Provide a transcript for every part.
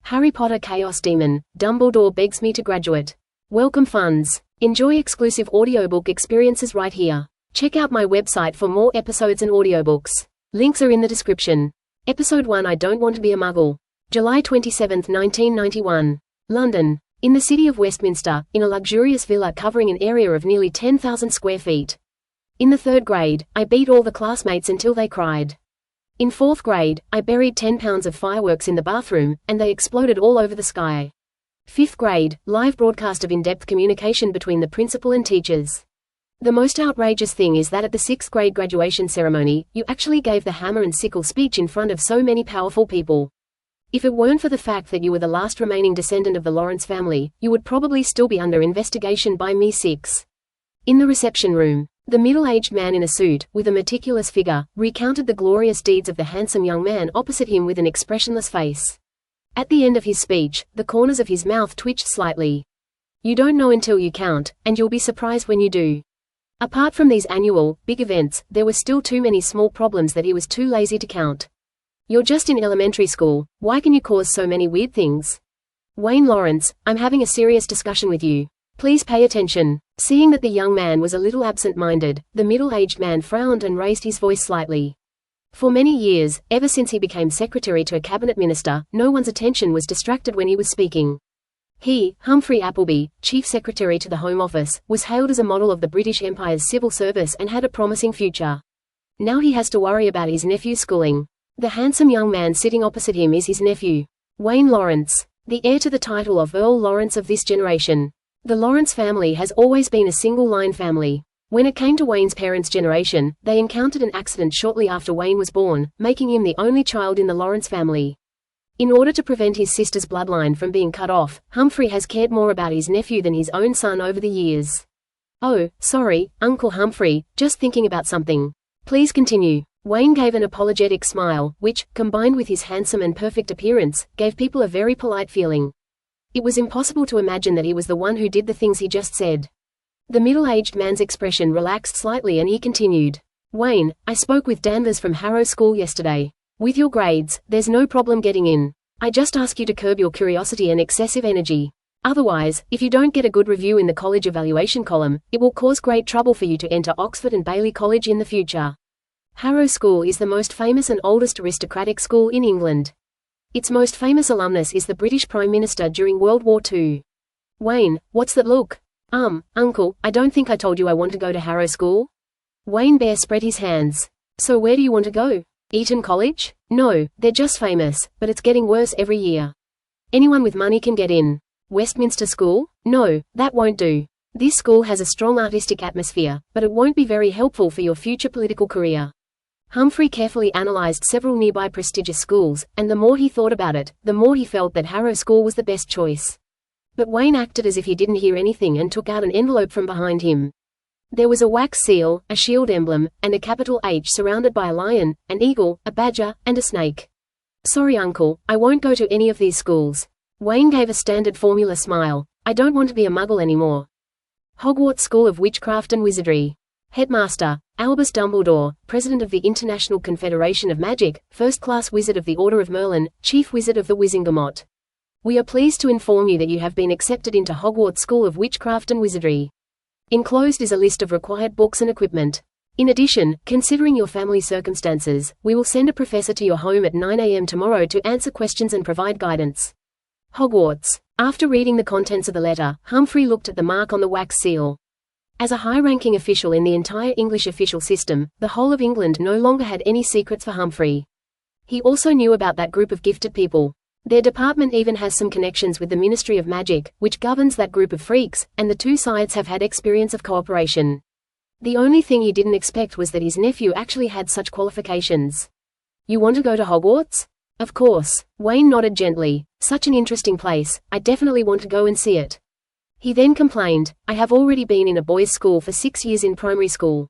Harry Potter Chaos Demon, Dumbledore begs me to graduate. Welcome funds. Enjoy exclusive audiobook experiences right here. Check out my website for more episodes and audiobooks. Links are in the description. Episode 1 I Don't Want to Be a Muggle. July 27, 1991. London. In the city of Westminster, in a luxurious villa covering an area of nearly 10,000 square feet. In the 3rd grade, I beat all the classmates until they cried. In 4th grade, I buried 10 pounds of fireworks in the bathroom, and they exploded all over the sky. 5th grade, live broadcast of in-depth communication between the principal and teachers. The most outrageous thing is that at the 6th grade graduation ceremony, you actually gave the hammer and sickle speech in front of so many powerful people. If it weren't for the fact that you were the last remaining descendant of the Lawrence family, you would probably still be under investigation by me. 6. In the reception room, the middle-aged man in a suit, with a meticulous figure, recounted the glorious deeds of the handsome young man opposite him with an expressionless face. At the end of his speech, the corners of his mouth twitched slightly. You don't know until you count, and you'll be surprised when you do. Apart from these annual, big events, there were still too many small problems that he was too lazy to count. You're just in elementary school, why can you cause so many weird things? Wayne Lawrence, I'm having a serious discussion with you. Please pay attention. Seeing that the young man was a little absent-minded, the middle-aged man frowned and raised his voice slightly. For many years, ever since he became secretary to a cabinet minister, no one's attention was distracted when he was speaking. He, Humphrey Appleby, chief secretary to the Home Office, was hailed as a model of the British Empire's civil service and had a promising future. Now he has to worry about his nephew's schooling. The handsome young man sitting opposite him is his nephew, Wayne Lawrence, the heir to the title of Earl Lawrence of this generation. The Lawrence family has always been a single-line family. When it came to Wayne's parents' generation, they encountered an accident shortly after Wayne was born, making him the only child in the Lawrence family. In order to prevent his sister's bloodline from being cut off, Humphrey has cared more about his nephew than his own son over the years. Oh, sorry, Uncle Humphrey, just thinking about something. Please continue. Wayne gave an apologetic smile, which, combined with his handsome and perfect appearance, gave people a very polite feeling. It was impossible to imagine that he was the one who did the things he just said. The middle-aged man's expression relaxed slightly and he continued. Wayne, I spoke with Danvers from Harrow School yesterday. With your grades, there's no problem getting in. I just ask you to curb your curiosity and excessive energy. Otherwise, if you don't get a good review in the college evaluation column, it will cause great trouble for you to enter Oxford and Bailey College in the future. Harrow School is the most famous and oldest aristocratic school in England. Its most famous alumnus is the British Prime Minister during World War II. Wayne, what's that look? Uncle, I don't think I told you I want to go to Harrow School? Wayne Bear spread his hands. So where do you want to go? Eton College? No, they're just famous, but it's getting worse every year. Anyone with money can get in. Westminster School? No, that won't do. This school has a strong artistic atmosphere, but it won't be very helpful for your future political career. Humphrey carefully analyzed several nearby prestigious schools, and the more he thought about it, the more he felt that Harrow School was the best choice. But Wayne acted as if he didn't hear anything and took out an envelope from behind him. There was a wax seal, a shield emblem, and a capital H surrounded by a lion, an eagle, a badger, and a snake. Sorry uncle, I won't go to any of these schools. Wayne gave a standard formula smile. I don't want to be a muggle anymore. Hogwarts School of Witchcraft and Wizardry. Headmaster, Albus Dumbledore, President of the International Confederation of Magic, First-Class Wizard of the Order of Merlin, Chief Wizard of the Wizengamot. We are pleased to inform you that you have been accepted into Hogwarts School of Witchcraft and Wizardry. Enclosed is a list of required books and equipment. In addition, considering your family circumstances, we will send a professor to your home at 9 a.m. tomorrow to answer questions and provide guidance. Hogwarts. After reading the contents of the letter, Humphrey looked at the mark on the wax seal. As a high-ranking official in the entire English official system, the whole of England no longer had any secrets for Humphrey. He also knew about that group of gifted people. Their department even has some connections with the Ministry of Magic, which governs that group of freaks, and the two sides have had experience of cooperation. The only thing he didn't expect was that his nephew actually had such qualifications. You want to go to Hogwarts? Of course. Wayne nodded gently. Such an interesting place, I definitely want to go and see it. He then complained, I have already been in a boys' school for 6 years in primary school.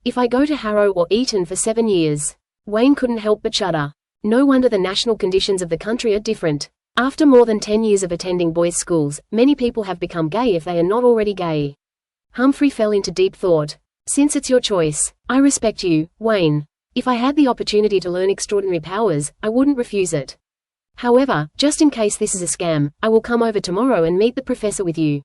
If I go to Harrow or Eton for 7 years. Wayne couldn't help but shudder. No wonder the national conditions of the country are different. After more than 10 years of attending boys' schools, many people have become gay if they are not already gay. Humphrey fell into deep thought. Since it's your choice, I respect you, Wayne. If I had the opportunity to learn extraordinary powers, I wouldn't refuse it. However, just in case this is a scam, I will come over tomorrow and meet the professor with you.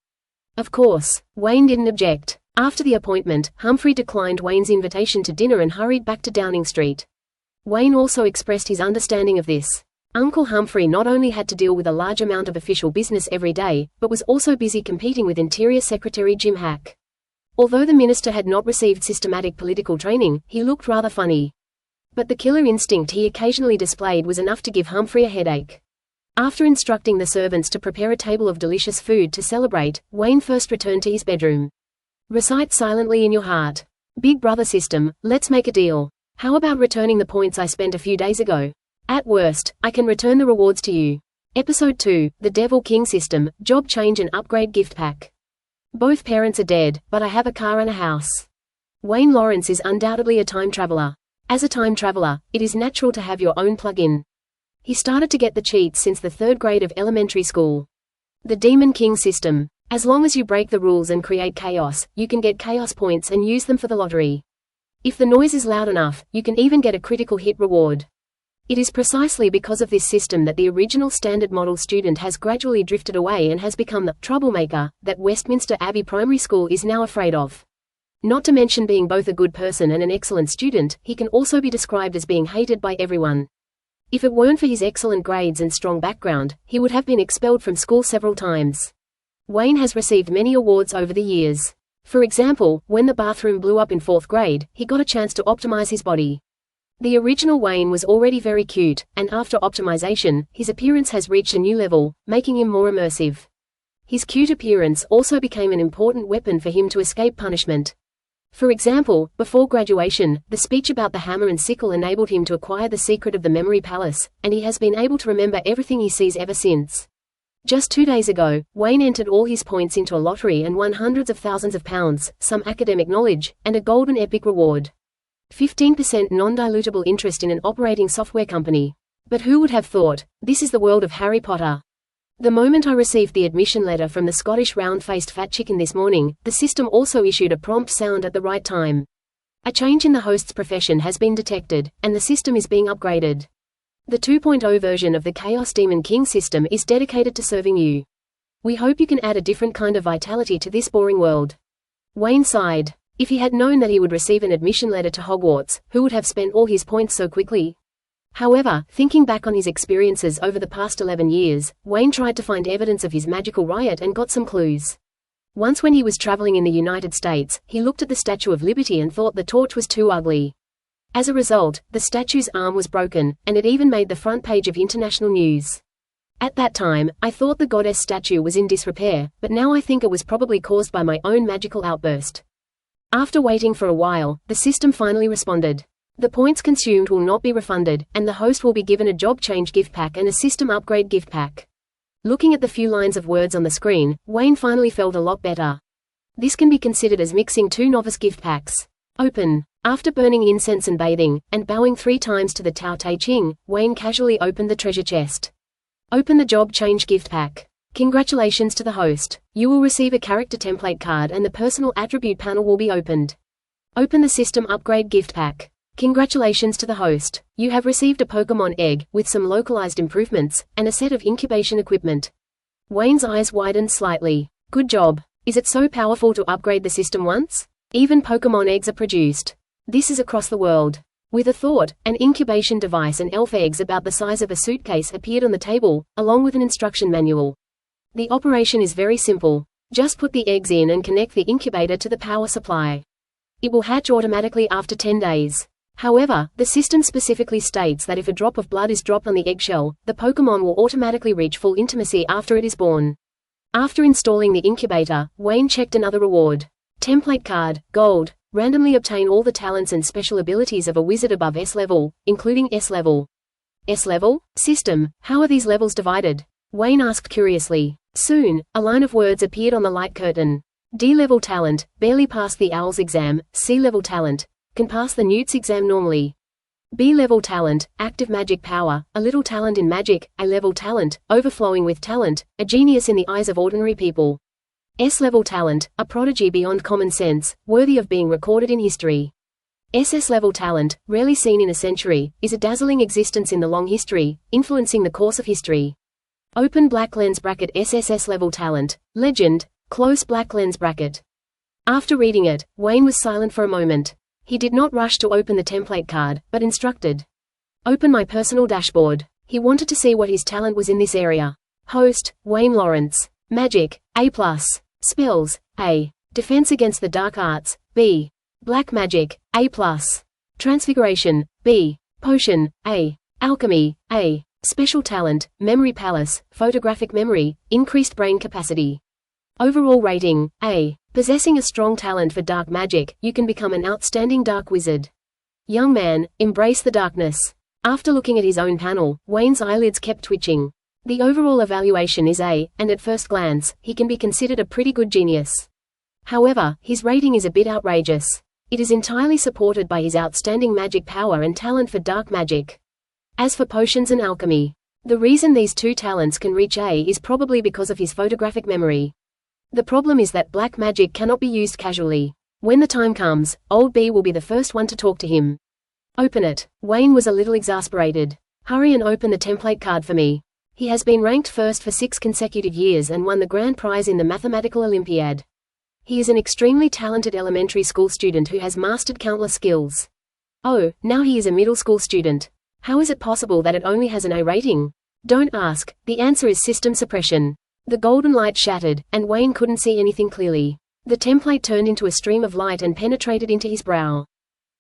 Of course, Wayne didn't object. After the appointment, Humphrey declined Wayne's invitation to dinner and hurried back to Downing Street. Wayne also expressed his understanding of this. Uncle Humphrey not only had to deal with a large amount of official business every day, but was also busy competing with Interior Secretary Jim Hack. Although the minister had not received systematic political training, he looked rather funny. But the killer instinct he occasionally displayed was enough to give Humphrey a headache. After instructing the servants to prepare a table of delicious food to celebrate, Wayne first returned to his bedroom. Recite silently in your heart. Big brother system, let's make a deal. How about returning the points I spent a few days ago? At worst, I can return the rewards to you. Episode 2, The Devil King System, Job Change and Upgrade Gift Pack. Both parents are dead, but I have a car and a house. Wayne Lawrence is undoubtedly a time traveler. As a time traveler, it is natural to have your own plug-in. He started to get the cheats since the 3rd grade of elementary school. The Demon King System. As long as you break the rules and create chaos, you can get chaos points and use them for the lottery. If the noise is loud enough, you can even get a critical hit reward. It is precisely because of this system that the original standard model student has gradually drifted away and has become the troublemaker that Westminster Abbey Primary School is now afraid of. Not to mention being both a good person and an excellent student, he can also be described as being hated by everyone. If it weren't for his excellent grades and strong background, he would have been expelled from school several times. Wayne has received many awards over the years. For example, when the bathroom blew up in 4th grade, he got a chance to optimize his body. The original Wayne was already very cute, and after optimization, his appearance has reached a new level, making him more immersive. His cute appearance also became an important weapon for him to escape punishment. For example, before graduation, the speech about the hammer and sickle enabled him to acquire the secret of the memory palace, and he has been able to remember everything he sees ever since. Just 2 days ago, Wayne entered all his points into a lottery and won hundreds of thousands of pounds, some academic knowledge, and a golden epic reward. 15% non-dilutable interest in an operating software company. But who would have thought? This is the world of Harry Potter. The moment I received the admission letter from the Scottish round-faced fat chicken this morning, the system also issued a prompt sound at the right time. A change in the host's profession has been detected, and the system is being upgraded. The 2.0 version of the Chaos Demon King system is dedicated to serving you. We hope you can add a different kind of vitality to this boring world. Wayne sighed. If he had known that he would receive an admission letter to Hogwarts, who would have spent all his points so quickly? However, thinking back on his experiences over the past 11 years, Wayne tried to find evidence of his magical riot and got some clues. Once when he was traveling in the United States, he looked at the Statue of Liberty and thought the torch was too ugly. As a result, the statue's arm was broken, and it even made the front page of international news. At that time, I thought the goddess statue was in disrepair, but now I think it was probably caused by my own magical outburst. After waiting for a while, the system finally responded. The points consumed will not be refunded, and the host will be given a job change gift pack and a system upgrade gift pack. Looking at the few lines of words on the screen, Wayne finally felt a lot better. This can be considered as mixing 2 novice gift packs. Open. After burning incense and bathing, and bowing 3 times to the Tao Te Ching, Wayne casually opened the treasure chest. Open the job change gift pack. Congratulations to the host. You will receive a character template card and the personal attribute panel will be opened. Open the system upgrade gift pack. Congratulations to the host. You have received a Pokemon egg, with some localized improvements, and a set of incubation equipment. Wayne's eyes widened slightly. Good job. Is it so powerful to upgrade the system once? Even Pokemon eggs are produced. This is across the world. With a thought, an incubation device and elf eggs about the size of a suitcase appeared on the table, along with an instruction manual. The operation is very simple. Just put the eggs in and connect the incubator to the power supply. It will hatch automatically after 10 days. However, the system specifically states that if a drop of blood is dropped on the eggshell, the Pokemon will automatically reach full intimacy after it is born. After installing the incubator, Wayne checked another reward. Template card, gold. Randomly obtain all the talents and special abilities of a wizard above S level, including S level. S level? System, how are these levels divided? Wayne asked curiously. Soon, a line of words appeared on the light curtain. D level talent, barely passed the Owl's exam. C level talent, can pass the Newt's exam normally. B level talent, active magic power, a little talent in magic. A level talent, overflowing with talent, a genius in the eyes of ordinary people. S level talent, a prodigy beyond common sense, worthy of being recorded in history. SS-level talent, rarely seen in a century, is a dazzling existence in the long history, influencing the course of history. Open black lens bracket SSS-level talent, legend, close black lens bracket. After reading it, Wayne was silent for a moment. He did not rush to open the template card, but instructed. Open my personal dashboard. He wanted to see what his talent was in this area. Host, Wayne Lawrence. Magic, A+. Spells, A. Defense against the dark arts, B. Black magic, A+. Transfiguration, B. Potion, A. Alchemy, A. Special talent, memory palace, photographic memory, increased brain capacity. Overall rating, A. Possessing a strong talent for dark magic, you can become an outstanding dark wizard. Young man, embrace the darkness. After looking at his own panel, Wayne's eyelids kept twitching. The overall evaluation is A, and at first glance, he can be considered a pretty good genius. However, his rating is a bit outrageous. It is entirely supported by his outstanding magic power and talent for dark magic. As for potions and alchemy, the reason these two talents can reach A is probably because of his photographic memory. The problem is that black magic cannot be used casually. When the time comes, old B will be the first one to talk to him. Open it. Wayne was a little exasperated. Hurry and open the template card for me. He has been ranked first for 6 consecutive years and won the grand prize in the Mathematical Olympiad. He is an extremely talented elementary school student who has mastered countless skills. Oh, now he is a middle school student. How is it possible that it only has an A rating? Don't ask, the answer is system suppression. The golden light shattered, and Wayne couldn't see anything clearly. The template turned into a stream of light and penetrated into his brow.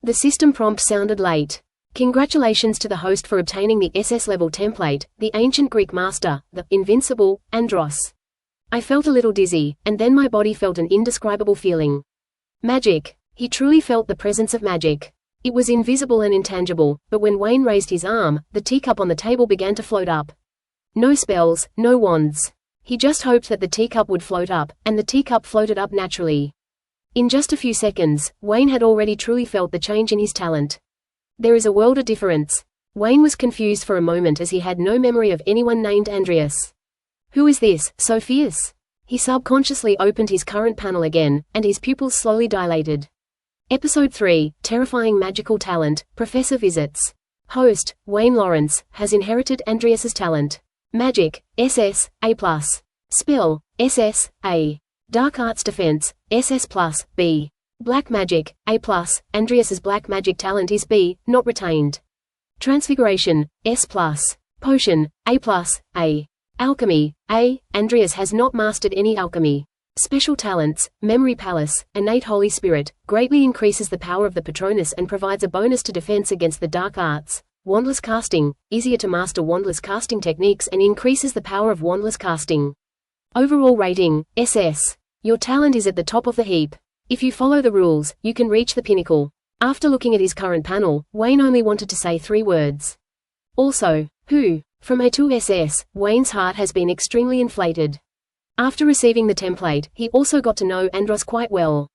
The system prompt sounded late. Congratulations to the host for obtaining the SS-level template, the ancient Greek master, the invincible Andros. I felt a little dizzy, and then my body felt an indescribable feeling. Magic. He truly felt the presence of magic. It was invisible and intangible, but when Wayne raised his arm, the teacup on the table began to float up. No spells, no wands. He just hoped that the teacup would float up, and the teacup floated up naturally. In just a few seconds, Wayne had already truly felt the change in his talent. There is a world of difference. Wayne was confused for a moment as he had no memory of anyone named Andreas. Who is this, so fierce? He subconsciously opened his current panel again, and his pupils slowly dilated. Episode 3, Terrifying Magical Talent, Professor Visits. Host, Wayne Lawrence, has inherited Andreas's talent. Magic, SS, A+. Spell, SS, A. Dark Arts Defense, SS+, B. Black Magic, A+. Andreas's black magic talent is B, not retained. Transfiguration, S+. Potion, A+, A. Alchemy, A. Andreas has not mastered any alchemy. Special talents, Memory Palace, Innate Holy Spirit, greatly increases the power of the Patronus and provides a bonus to defense against the dark arts. Wandless casting, easier to master wandless casting techniques and increases the power of wandless casting. Overall rating, SS. Your talent is at the top of the heap. If you follow the rules, you can reach the pinnacle. After looking at his current panel, Wayne only wanted to say 3 words. Also, who? From A to SS, Wayne's heart has been extremely inflated. After receiving the template, he also got to know Andros quite well.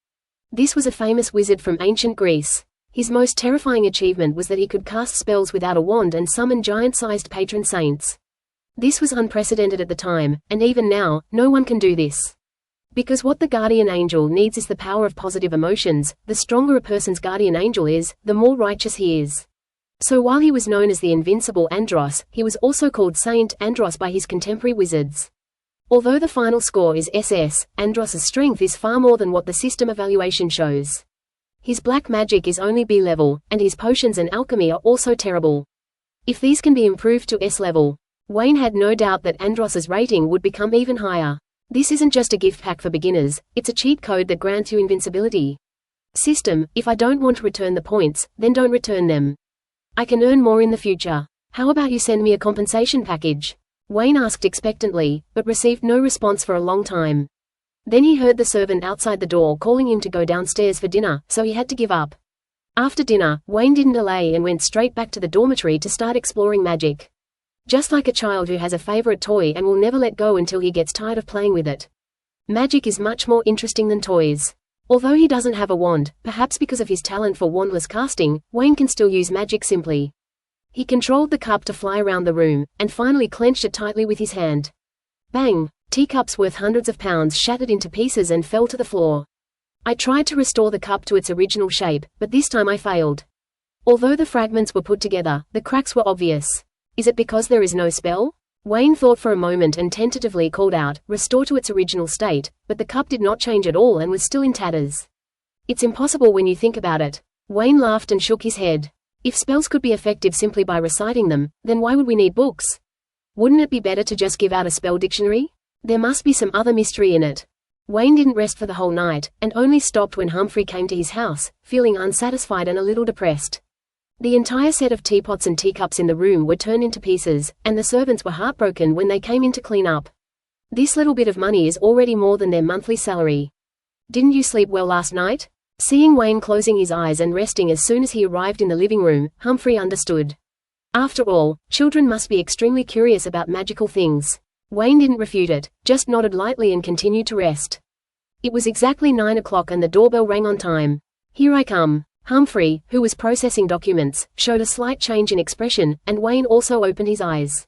This was a famous wizard from ancient Greece. His most terrifying achievement was that he could cast spells without a wand and summon giant-sized patron saints. This was unprecedented at the time, and even now, no one can do this. Because what the guardian angel needs is the power of positive emotions. The stronger a person's guardian angel is, the more righteous he is. So while he was known as the invincible Andros, he was also called Saint Andros by his contemporary wizards. Although the final score is SS, Andros's strength is far more than what the system evaluation shows. His black magic is only B level, and his potions and alchemy are also terrible. If these can be improved to S level, Wayne had no doubt that Andros's rating would become even higher. This isn't just a gift pack for beginners, it's a cheat code that grants you invincibility. System, if I don't want to return the points, then don't return them. I can earn more in the future. How about you send me a compensation package? Wayne asked expectantly, but received no response for a long time. Then he heard the servant outside the door calling him to go downstairs for dinner, so he had to give up. After dinner, Wayne didn't delay and went straight back to the dormitory to start exploring magic. Just like a child who has a favorite toy and will never let go until he gets tired of playing with it. Magic is much more interesting than toys. Although he doesn't have a wand, perhaps because of his talent for wandless casting, Wayne can still use magic simply. He controlled the cup to fly around the room, and finally clenched it tightly with his hand. Bang! Teacups worth hundreds of pounds shattered into pieces and fell to the floor. I tried to restore the cup to its original shape, but this time I failed. Although the fragments were put together, the cracks were obvious. Is it because there is no spell? Wayne thought for a moment and tentatively called out, "Restore to its original state," but the cup did not change at all and was still in tatters. It's impossible when you think about it. Wayne laughed and shook his head. If spells could be effective simply by reciting them, then why would we need books? Wouldn't it be better to just give out a spell dictionary? There must be some other mystery in it. Wayne didn't rest for the whole night, and only stopped when Humphrey came to his house, feeling unsatisfied and a little depressed. The entire set of teapots and teacups in the room were turned into pieces, and the servants were heartbroken when they came in to clean up. This little bit of money is already more than their monthly salary. Didn't you sleep well last night? Seeing Wayne closing his eyes and resting as soon as he arrived in the living room, Humphrey understood. After all, children must be extremely curious about magical things. Wayne didn't refute it, just nodded lightly and continued to rest. It was exactly 9 o'clock and the doorbell rang on time. "Here I come." Humphrey, who was processing documents, showed a slight change in expression, and Wayne also opened his eyes.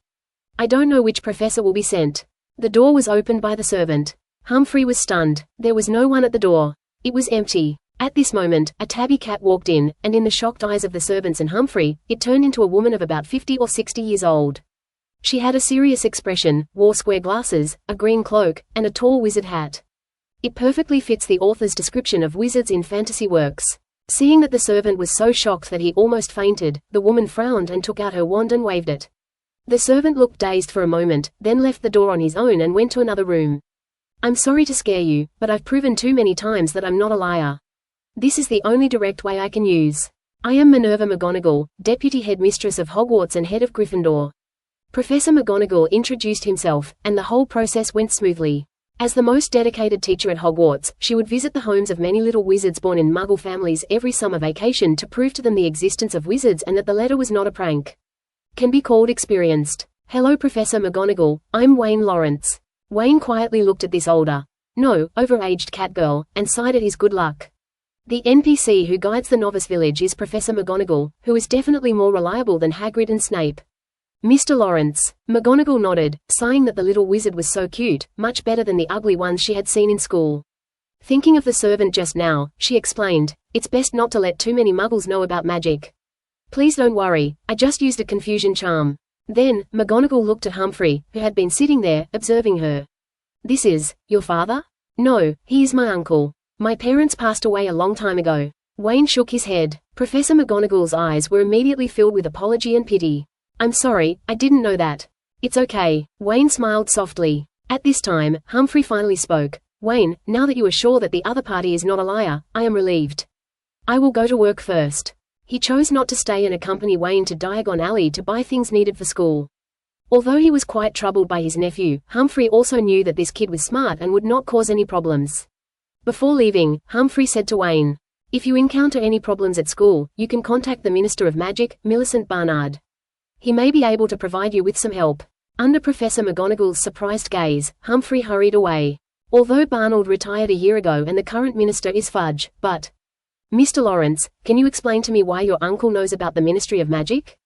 "I don't know which professor will be sent." The door was opened by the servant. Humphrey was stunned. There was no one at the door. It was empty. At this moment, a tabby cat walked in, and in the shocked eyes of the servants and Humphrey, it turned into a woman of about 50 or 60 years old. She had a serious expression, wore square glasses, a green cloak, and a tall wizard hat. It perfectly fits the author's description of wizards in fantasy works. Seeing that the servant was so shocked that he almost fainted, the woman frowned and took out her wand and waved it. The servant looked dazed for a moment, then left the door on his own and went to another room. "I'm sorry to scare you, but I've proven too many times that I'm not a liar. This is the only direct way I can use. I am Minerva McGonagall, Deputy Headmistress of Hogwarts and Head of Gryffindor." Professor McGonagall introduced himself, and the whole process went smoothly. As the most dedicated teacher at Hogwarts, she would visit the homes of many little wizards born in Muggle families every summer vacation to prove to them the existence of wizards and that the letter was not a prank. Can be called experienced. "Hello Professor McGonagall, I'm Wayne Lawrence." Wayne quietly looked at this older, no, over-aged catgirl, and sighed at his good luck. The NPC who guides the novice village is Professor McGonagall, who is definitely more reliable than Hagrid and Snape. "Mr. Lawrence." McGonagall nodded, sighing that the little wizard was so cute, much better than the ugly ones she had seen in school. Thinking of the servant just now, she explained, "It's best not to let too many muggles know about magic. Please don't worry, I just used a confusion charm." Then, McGonagall looked at Humphrey, who had been sitting there, observing her. "This is your father?" "No, he is my uncle. My parents passed away a long time ago." Wayne shook his head. Professor McGonagall's eyes were immediately filled with apology and pity. "I'm sorry, I didn't know that." "It's okay." Wayne smiled softly. At this time, Humphrey finally spoke. "Wayne, now that you are sure that the other party is not a liar, I am relieved. I will go to work first." He chose not to stay and accompany Wayne to Diagon Alley to buy things needed for school. Although he was quite troubled by his nephew, Humphrey also knew that this kid was smart and would not cause any problems. Before leaving, Humphrey said to Wayne, "If you encounter any problems at school, you can contact the Minister of Magic, Millicent Barnard. He may be able to provide you with some help." Under Professor McGonagall's surprised gaze, Humphrey hurried away. Although Barnard retired a year ago and the current minister is Fudge, but... "Mr. Lawrence, can you explain to me why your uncle knows about the Ministry of Magic?"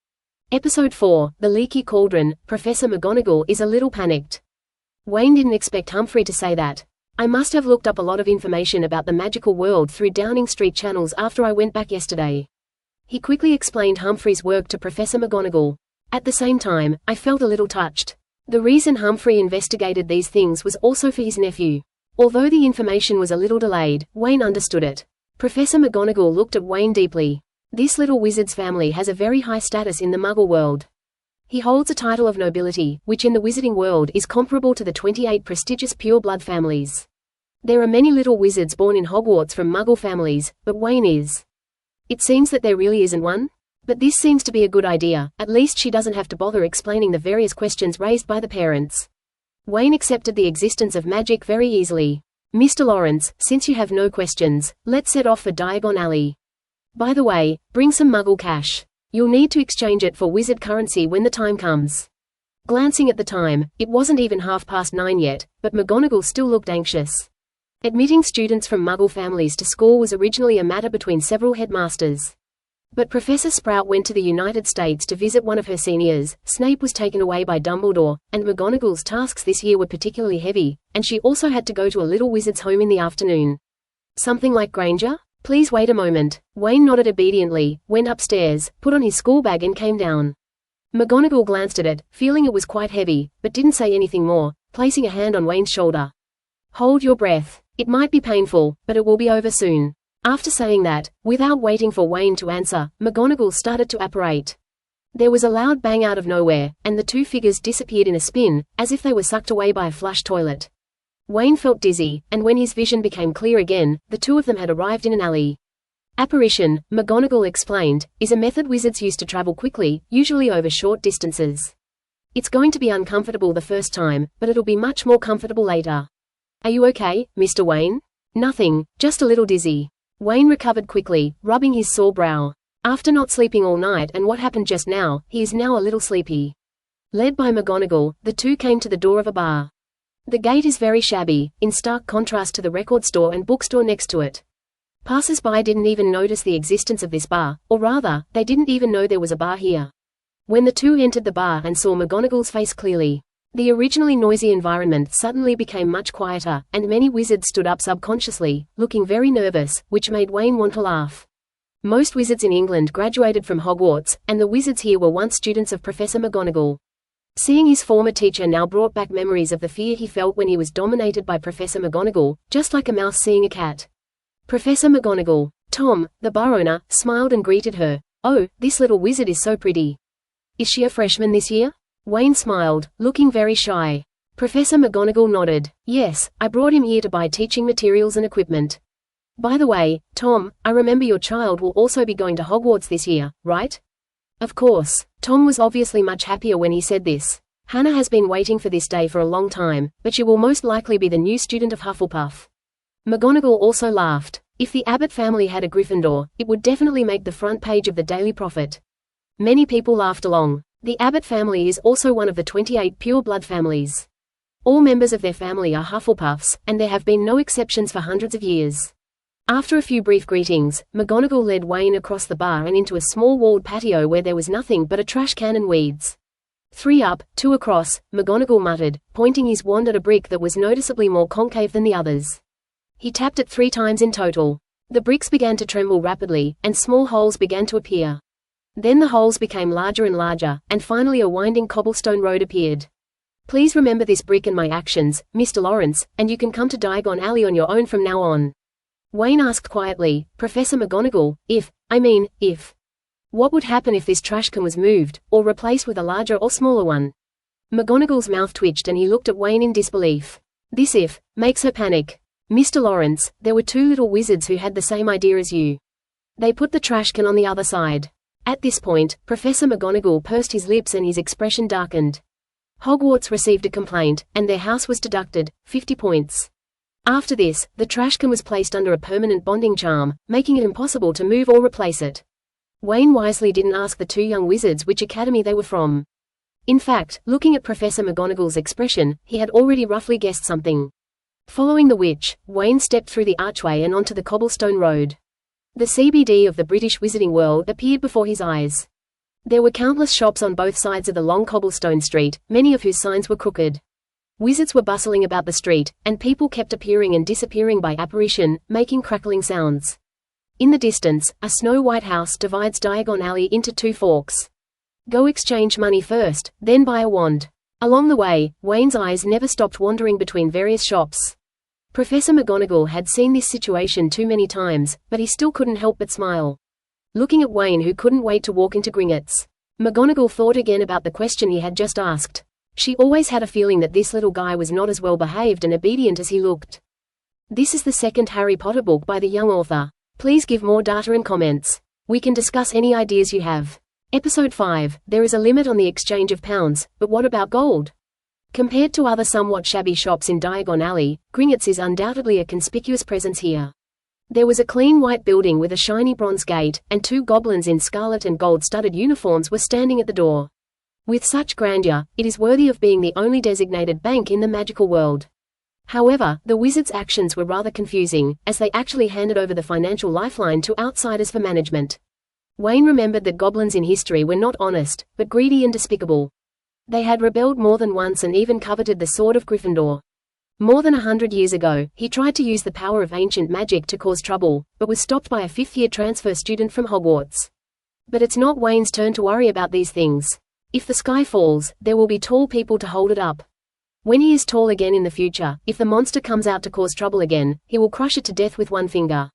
Episode 4, The Leaky Cauldron. Professor McGonagall is a little panicked. Wayne didn't expect Humphrey to say that. "I must have looked up a lot of information about the magical world through Downing Street channels after I went back yesterday." He quickly explained Humphrey's work to Professor McGonagall. At the same time, I felt a little touched. The reason Humphrey investigated these things was also for his nephew. Although the information was a little delayed, Wayne understood it. Professor McGonagall looked at Wayne deeply. This little wizard's family has a very high status in the Muggle world. He holds a title of nobility, which in the wizarding world is comparable to the 28 prestigious pure-blood families. There are many little wizards born in Hogwarts from Muggle families, but Wayne is. It seems that there really isn't one? But this seems to be a good idea, at least she doesn't have to bother explaining the various questions raised by the parents. Wayne accepted the existence of magic very easily. "Mr. Lawrence, since you have no questions, let's set off for Diagon Alley. By the way, bring some Muggle cash. You'll need to exchange it for wizard currency when the time comes." Glancing at the time, it wasn't even 9:30 yet, but McGonagall still looked anxious. Admitting students from Muggle families to school was originally a matter between several headmasters. But Professor Sprout went to the United States to visit one of her seniors, Snape was taken away by Dumbledore, and McGonagall's tasks this year were particularly heavy, and she also had to go to a little wizard's home in the afternoon. Something like Granger? Please wait a moment. Wayne nodded obediently, went upstairs, put on his school bag and came down. McGonagall glanced at it, feeling it was quite heavy, but didn't say anything more, placing a hand on Wayne's shoulder. Hold your breath. It might be painful, but it will be over soon. After saying that, without waiting for Wayne to answer, McGonagall started to apparate. There was a loud bang out of nowhere, and the two figures disappeared in a spin, as if they were sucked away by a flush toilet. Wayne felt dizzy, and when his vision became clear again, the two of them had arrived in an alley. Apparition, McGonagall explained, is a method wizards use to travel quickly, usually over short distances. It's going to be uncomfortable the first time, but it'll be much more comfortable later. Are you okay, Mr. Wayne? Nothing, just a little dizzy. Wayne recovered quickly, rubbing his sore brow. After not sleeping all night and what happened just now, he is now a little sleepy. Led by McGonagall, the two came to the door of a bar. The gate is very shabby, in stark contrast to the record store and bookstore next to it. Passers-by didn't even notice the existence of this bar, or rather, they didn't even know there was a bar here. When the two entered the bar and saw McGonagall's face clearly, the originally noisy environment suddenly became much quieter, and many wizards stood up subconsciously, looking very nervous, which made Wayne want to laugh. Most wizards in England graduated from Hogwarts, and the wizards here were once students of Professor McGonagall. Seeing his former teacher now brought back memories of the fear he felt when he was dominated by Professor McGonagall, just like a mouse seeing a cat. Professor McGonagall, Tom, the bar owner, smiled and greeted her. Oh, this little wizard is so pretty. Is she a freshman this year? Wayne smiled, looking very shy. Professor McGonagall nodded. Yes, I brought him here to buy teaching materials and equipment. By the way, Tom, I remember your child will also be going to Hogwarts this year, right? Of course. Tom was obviously much happier when he said this. Hannah has been waiting for this day for a long time, but she will most likely be the new student of Hufflepuff. McGonagall also laughed. If the Abbott family had a Gryffindor, it would definitely make the front page of the Daily Prophet. Many people laughed along. The Abbott family is also one of the 28 pure blood families. All members of their family are Hufflepuffs, and there have been no exceptions for hundreds of years. After a few brief greetings, McGonagall led Wayne across the bar and into a small walled patio where there was nothing but a trash can and weeds. 3 up, 2 across, McGonagall muttered, pointing his wand at a brick that was noticeably more concave than the others. He tapped it 3 times in total. The bricks began to tremble rapidly, and small holes began to appear. Then the holes became larger and larger, and finally a winding cobblestone road appeared. Please remember this brick and my actions, Mr. Lawrence, and you can come to Diagon Alley on your own from now on. Wayne asked quietly, Professor McGonagall, if. What would happen if this trash can was moved, or replaced with a larger or smaller one? McGonagall's mouth twitched and he looked at Wayne in disbelief. This if makes her panic. Mr. Lawrence, there were 2 little wizards who had the same idea as you. They put the trash can on the other side. At this point, Professor McGonagall pursed his lips and his expression darkened. Hogwarts received a complaint, and their house was deducted, 50 points. After this, the trash can was placed under a permanent bonding charm, making it impossible to move or replace it. Wayne wisely didn't ask the 2 young wizards which academy they were from. In fact, looking at Professor McGonagall's expression, he had already roughly guessed something. Following the witch, Wayne stepped through the archway and onto the cobblestone road. The CBD of the British wizarding world appeared before his eyes. There were countless shops on both sides of the long cobblestone street, many of whose signs were crooked. Wizards were bustling about the street, and people kept appearing and disappearing by apparition, making crackling sounds. In the distance, a snow-white house divides Diagon Alley into 2 forks. Go exchange money first, then buy a wand. Along the way, Wayne's eyes never stopped wandering between various shops. Professor McGonagall had seen this situation too many times, but he still couldn't help but smile. Looking at Wayne who couldn't wait to walk into Gringotts, McGonagall thought again about the question he had just asked. She always had a feeling that this little guy was not as well behaved and obedient as he looked. This is the second Harry Potter book by the young author. Please give more data and comments. We can discuss any ideas you have. Episode 5, there is a limit on the exchange of pounds, but what about gold? Compared to other somewhat shabby shops in Diagon Alley, Gringotts is undoubtedly a conspicuous presence here. There was a clean white building with a shiny bronze gate, and 2 goblins in scarlet and gold-studded uniforms were standing at the door. With such grandeur, it is worthy of being the only designated bank in the magical world. However, the wizards' actions were rather confusing, as they actually handed over the financial lifeline to outsiders for management. Wayne remembered that goblins in history were not honest, but greedy and despicable. They had rebelled more than once and even coveted the sword of Gryffindor. More than 100 years ago, he tried to use the power of ancient magic to cause trouble, but was stopped by a fifth-year transfer student from Hogwarts. But it's not Wayne's turn to worry about these things. If the sky falls, there will be tall people to hold it up. When he is tall again in the future, if the monster comes out to cause trouble again, he will crush it to death with one finger.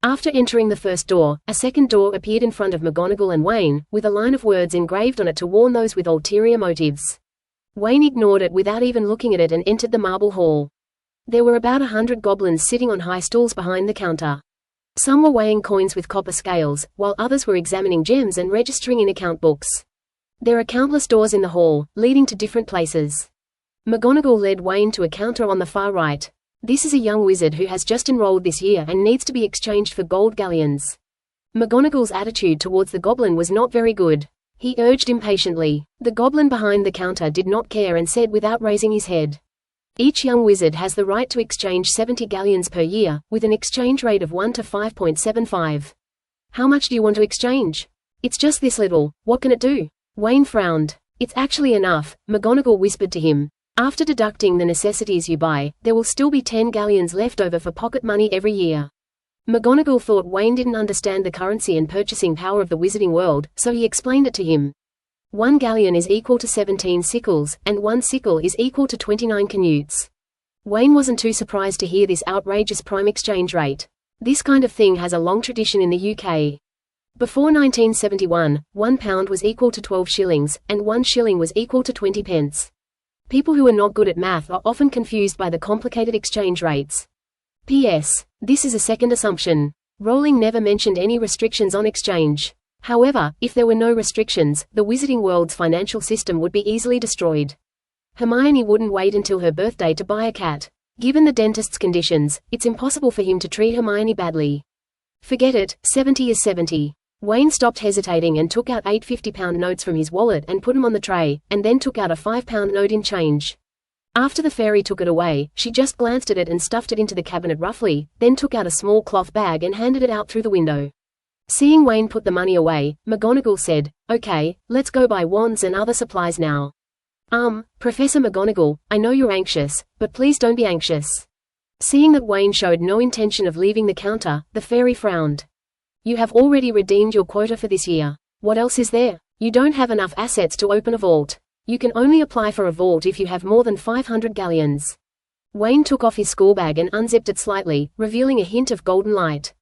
After entering the first door, a second door appeared in front of McGonagall and Wayne, with a line of words engraved on it to warn those with ulterior motives. Wayne ignored it without even looking at it and entered the marble hall. There were about 100 goblins sitting on high stools behind the counter. Some were weighing coins with copper scales, while others were examining gems and registering in account books. There are countless doors in the hall, leading to different places. McGonagall led Wayne to a counter on the far right. This is a young wizard who has just enrolled this year and needs to be exchanged for gold galleons. McGonagall's attitude towards the goblin was not very good. He urged impatiently. The goblin behind the counter did not care and said without raising his head, "Each young wizard has the right to exchange 70 galleons per year, with an exchange rate of 1 to 5.75. How much do you want to exchange?" "It's just this little. What can it do?" Wayne frowned. "It's actually enough," McGonagall whispered to him. "After deducting the necessities you buy, there will still be 10 galleons left over for pocket money every year." McGonagall thought Wayne didn't understand the currency and purchasing power of the wizarding world, so he explained it to him. 1 galleon is equal to 17 sickles, and 1 sickle is equal to 29 canutes. Wayne wasn't too surprised to hear this outrageous prime exchange rate. This kind of thing has a long tradition in the UK. Before 1971, £1 was equal to 12 shillings, and 1 shilling was equal to 20 pence. People who are not good at math are often confused by the complicated exchange rates. P.S. This is a second assumption. Rowling never mentioned any restrictions on exchange. However, if there were no restrictions, the wizarding world's financial system would be easily destroyed. Hermione wouldn't wait until her birthday to buy a cat. Given the dentist's conditions, it's impossible for him to treat Hermione badly. Forget it, 70 is 70. Wayne stopped hesitating and took out 8 £50 notes from his wallet and put them on the tray, and then took out a £5 note in change. After the fairy took it away, she just glanced at it and stuffed it into the cabinet roughly, then took out a small cloth bag and handed it out through the window. Seeing Wayne put the money away, McGonagall said, "Okay, let's go buy wands and other supplies now." Professor McGonagall, I know you're anxious, but please don't be anxious." Seeing that Wayne showed no intention of leaving the counter, the fairy frowned. "You have already redeemed your quota for this year. What else is there? You don't have enough assets to open a vault. You can only apply for a vault if you have more than 500 galleons." Wayne took off his school bag and unzipped it slightly, revealing a hint of golden light.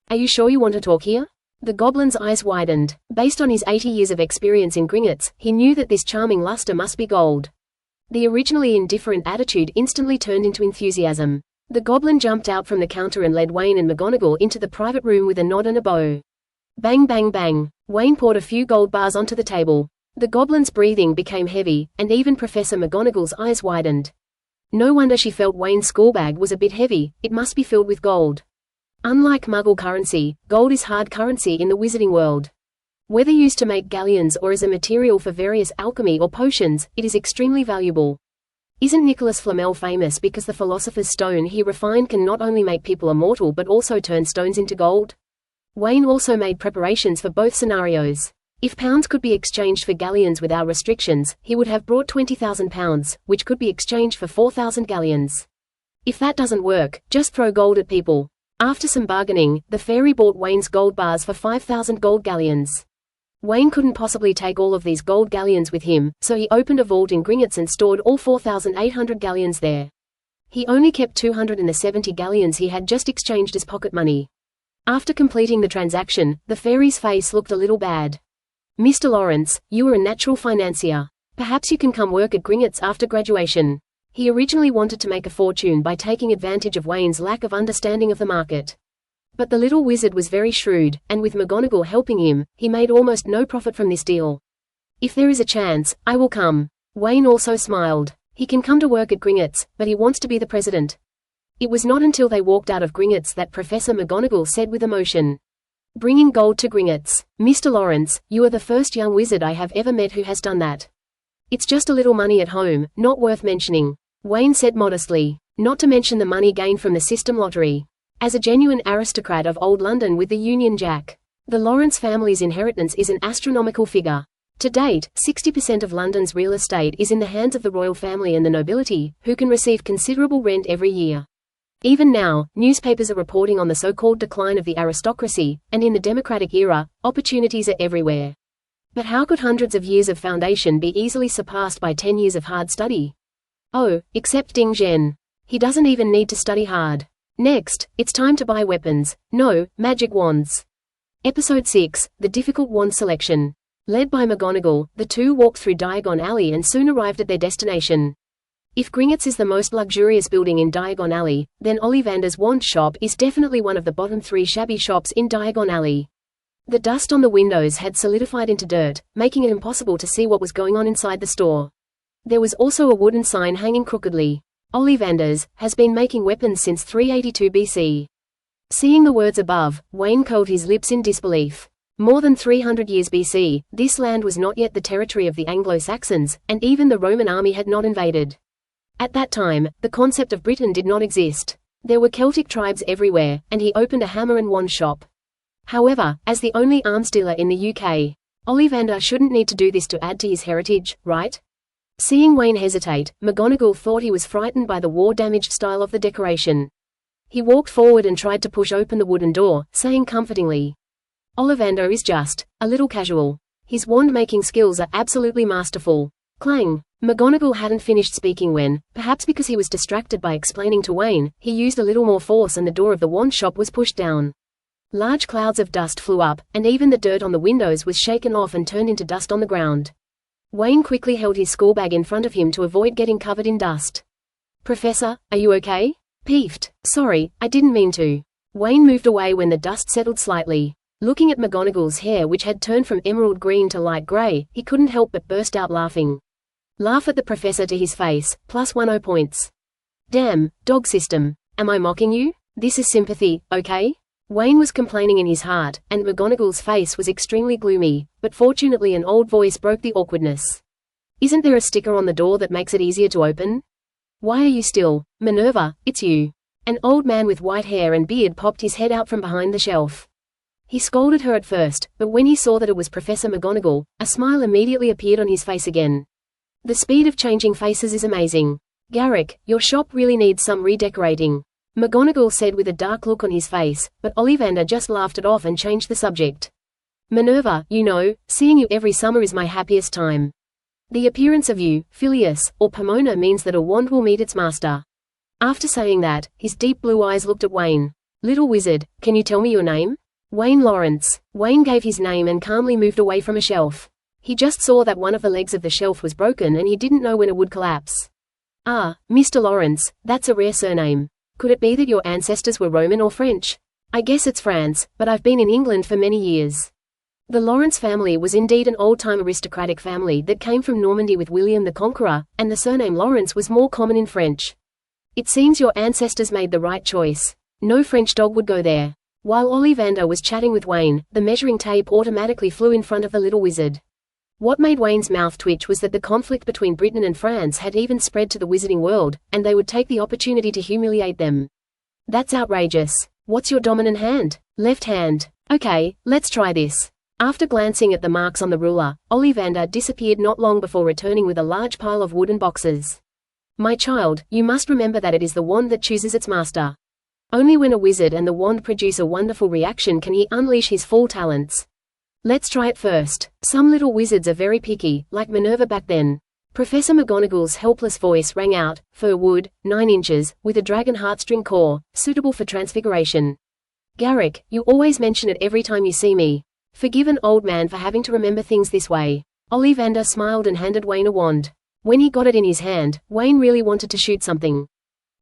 "Are you sure you want to talk here?" The goblin's eyes widened. Based on his 80 years of experience in Gringotts, he knew that this charming luster must be gold. The originally indifferent attitude instantly turned into enthusiasm. The goblin jumped out from the counter and led Wayne and McGonagall into the private room with a nod and a bow. Bang bang bang. Wayne poured a few gold bars onto the table. The goblin's breathing became heavy, and even Professor McGonagall's eyes widened. No wonder she felt Wayne's schoolbag was a bit heavy, it must be filled with gold. Unlike Muggle currency, gold is hard currency in the wizarding world. Whether used to make galleons or as a material for various alchemy or potions, it is extremely valuable. Isn't Nicholas Flamel famous because the philosopher's stone he refined can not only make people immortal but also turn stones into gold? Wayne also made preparations for both scenarios. If pounds could be exchanged for galleons without restrictions, he would have brought £20,000, which could be exchanged for 4,000 galleons. If that doesn't work, just throw gold at people. After some bargaining, the fairy bought Wayne's gold bars for 5,000 gold galleons. Wayne couldn't possibly take all of these gold galleons with him, so he opened a vault in Gringotts and stored all 4,800 galleons there. He only kept 270 galleons he had just exchanged as pocket money. After completing the transaction, the fairy's face looked a little bad. "Mr. Lawrence, you are a natural financier. Perhaps you can come work at Gringotts after graduation." He originally wanted to make a fortune by taking advantage of Wayne's lack of understanding of the market. But the little wizard was very shrewd, and with McGonagall helping him, he made almost no profit from this deal. "If there is a chance, I will come." Wayne also smiled. He can come to work at Gringotts, but he wants to be the president. It was not until they walked out of Gringotts that Professor McGonagall said with emotion, "Bringing gold to Gringotts. Mr. Lawrence, you are the first young wizard I have ever met who has done that." "It's just a little money at home, not worth mentioning," Wayne said modestly. "Not to mention the money gained from the system lottery. As a genuine aristocrat of old London with the Union Jack, the Lawrence family's inheritance is an astronomical figure. To date, 60% of London's real estate is in the hands of the royal family and the nobility, who can receive considerable rent every year. Even now, newspapers are reporting on the so-called decline of the aristocracy, and in the democratic era, opportunities are everywhere. But how could hundreds of years of foundation be easily surpassed by 10 years of hard study? Oh, except Ding Zhen. He doesn't even need to study hard. Next, it's time to buy weapons. No, magic wands. Episode 6, The Difficult Wand Selection. Led by McGonagall, the two walked through Diagon Alley and soon arrived at their destination. If Gringotts is the most luxurious building in Diagon Alley, then Ollivander's wand shop is definitely one of the bottom 3 shabby shops in Diagon Alley. The dust on the windows had solidified into dirt, making it impossible to see what was going on inside the store. There was also a wooden sign hanging crookedly. Ollivander's has been making weapons since 382 BC. Seeing the words above, Wayne curled his lips in disbelief. More than 300 years BC, this land was not yet the territory of the Anglo-Saxons, and even the Roman army had not invaded. At that time, the concept of Britain did not exist. There were Celtic tribes everywhere, and he opened a hammer and wand shop. However, as the only arms dealer in the UK, Ollivander shouldn't need to do this to add to his heritage, right? Seeing Wayne hesitate, McGonagall thought he was frightened by the war-damaged style of the decoration. He walked forward and tried to push open the wooden door, saying comfortingly, "Ollivander is just a little casual. His wand-making skills are absolutely masterful." Clang! McGonagall hadn't finished speaking when, perhaps because he was distracted by explaining to Wayne, he used a little more force and the door of the wand shop was pushed down. Large clouds of dust flew up, and even the dirt on the windows was shaken off and turned into dust on the ground. Wayne quickly held his schoolbag in front of him to avoid getting covered in dust. "Professor, are you okay?" "Peeved. Sorry, I didn't mean to." Wayne moved away when the dust settled slightly. Looking at McGonagall's hair, which had turned from emerald green to light grey, he couldn't help but burst out laughing. Laugh at the professor to his face, plus 10 points. "Damn, dog system. Am I mocking you? This is sympathy, okay?" Wayne was complaining in his heart, and McGonagall's face was extremely gloomy, but fortunately an old voice broke the awkwardness. "Isn't there a sticker on the door that makes it easier to open?" "Why are you still? Minerva, it's you." An old man with white hair and beard popped his head out from behind the shelf. He scolded her at first, but when he saw that it was Professor McGonagall, a smile immediately appeared on his face again. The speed of changing faces is amazing. "Garrick, your shop really needs some redecorating," McGonagall said with a dark look on his face, but Ollivander just laughed it off and changed the subject. "Minerva, you know, seeing you every summer is my happiest time. The appearance of you, Phileas, or Pomona means that a wand will meet its master." After saying that, his deep blue eyes looked at Wayne. "Little wizard, can you tell me your name?" "Wayne Lawrence." Wayne gave his name and calmly moved away from a shelf. He just saw that one of the legs of the shelf was broken and he didn't know when it would collapse. "Ah, Mr. Lawrence, that's a rare surname. Could it be that your ancestors were Roman or French?" "I guess it's France, but I've been in England for many years." The Lawrence family was indeed an old-time aristocratic family that came from Normandy with William the Conqueror, and the surname Lawrence was more common in French. "It seems your ancestors made the right choice. No French dog would go there." While Ollivander was chatting with Wayne, the measuring tape automatically flew in front of the little wizard. What made Wayne's mouth twitch was that the conflict between Britain and France had even spread to the wizarding world, and they would take the opportunity to humiliate them. "That's outrageous. What's your dominant hand?" "Left hand." "Okay, let's try this." After glancing at the marks on the ruler, Ollivander disappeared not long before returning with a large pile of wooden boxes. "My child, you must remember that it is the wand that chooses its master. Only when a wizard and the wand produce a wonderful reaction can he unleash his full talents. Let's try it first." Some little wizards are very picky, like Minerva back then. Professor McGonagall's helpless voice rang out, "Fir wood, 9 inches, with a dragon heartstring core, suitable for transfiguration." "Garrick, you always mention it every time you see me. Forgive an old man for having to remember things this way." Ollivander smiled and handed Wayne a wand. When he got it in his hand, Wayne really wanted to shoot something.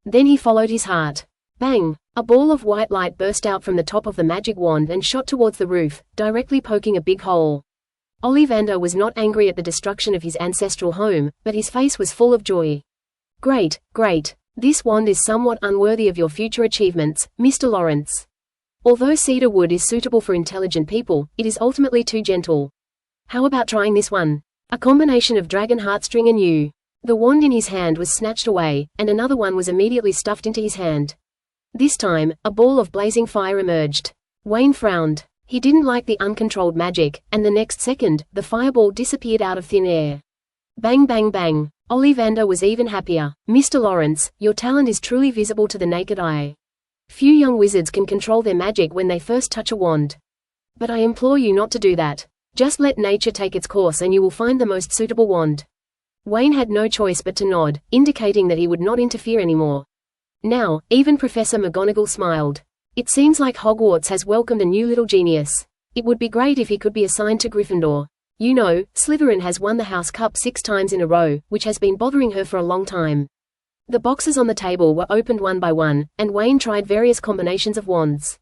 Then he followed his heart. Bang! A ball of white light burst out from the top of the magic wand and shot towards the roof, directly poking a big hole. Ollivander was not angry at the destruction of his ancestral home, but his face was full of joy. "Great, great. This wand is somewhat unworthy of your future achievements, Mr. Lawrence. Although cedar wood is suitable for intelligent people, it is ultimately too gentle. How about trying this one? A combination of dragon heartstring and you." The wand in his hand was snatched away, and another one was immediately stuffed into his hand. This time, a ball of blazing fire emerged. Wayne frowned. He didn't like the uncontrolled magic, and the next second, the fireball disappeared out of thin air. Bang bang bang. Ollivander was even happier. Mr. Lawrence, your talent is truly visible to the naked eye. Few young wizards can control their magic when they first touch a wand. But I implore you not to do that. Just let nature take its course and you will find the most suitable wand. Wayne had no choice but to nod, indicating that he would not interfere anymore. Now, even Professor McGonagall smiled. It seems like Hogwarts has welcomed a new little genius. It would be great if he could be assigned to Gryffindor. You know, Slytherin has won the House Cup 6 times in a row, which has been bothering her for a long time. The boxes on the table were opened one by one, and Wayne tried various combinations of wands.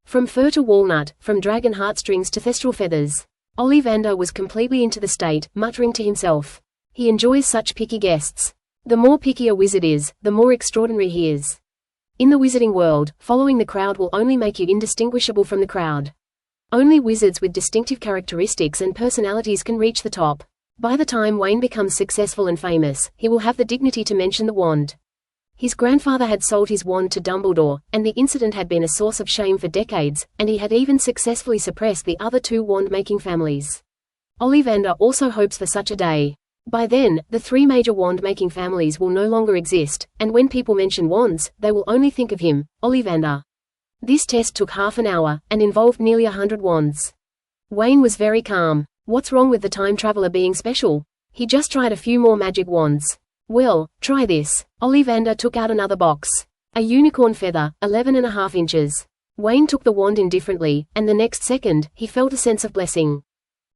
From fur to walnut, from dragon heartstrings to thestral feathers. Ollivander was completely into the state, muttering to himself. He enjoys such picky guests. The more picky a wizard is, the more extraordinary he is. In the wizarding world, following the crowd will only make you indistinguishable from the crowd. Only wizards with distinctive characteristics and personalities can reach the top. By the time Wayne becomes successful and famous, he will have the dignity to mention the wand. His grandfather had sold his wand to Dumbledore, and the incident had been a source of shame for decades, and he had even successfully suppressed the other 2 wand-making families. Ollivander also hopes for such a day. By then, the 3 major wand-making families will no longer exist, and when people mention wands, they will only think of him, Ollivander. This test took half an hour, and involved nearly 100 wands. Wayne was very calm. What's wrong with the time traveler being special? He just tried a few more magic wands. Well, try this. Ollivander took out another box. A unicorn feather, 11.5 inches. Wayne took the wand indifferently, and the next second, he felt a sense of blessing.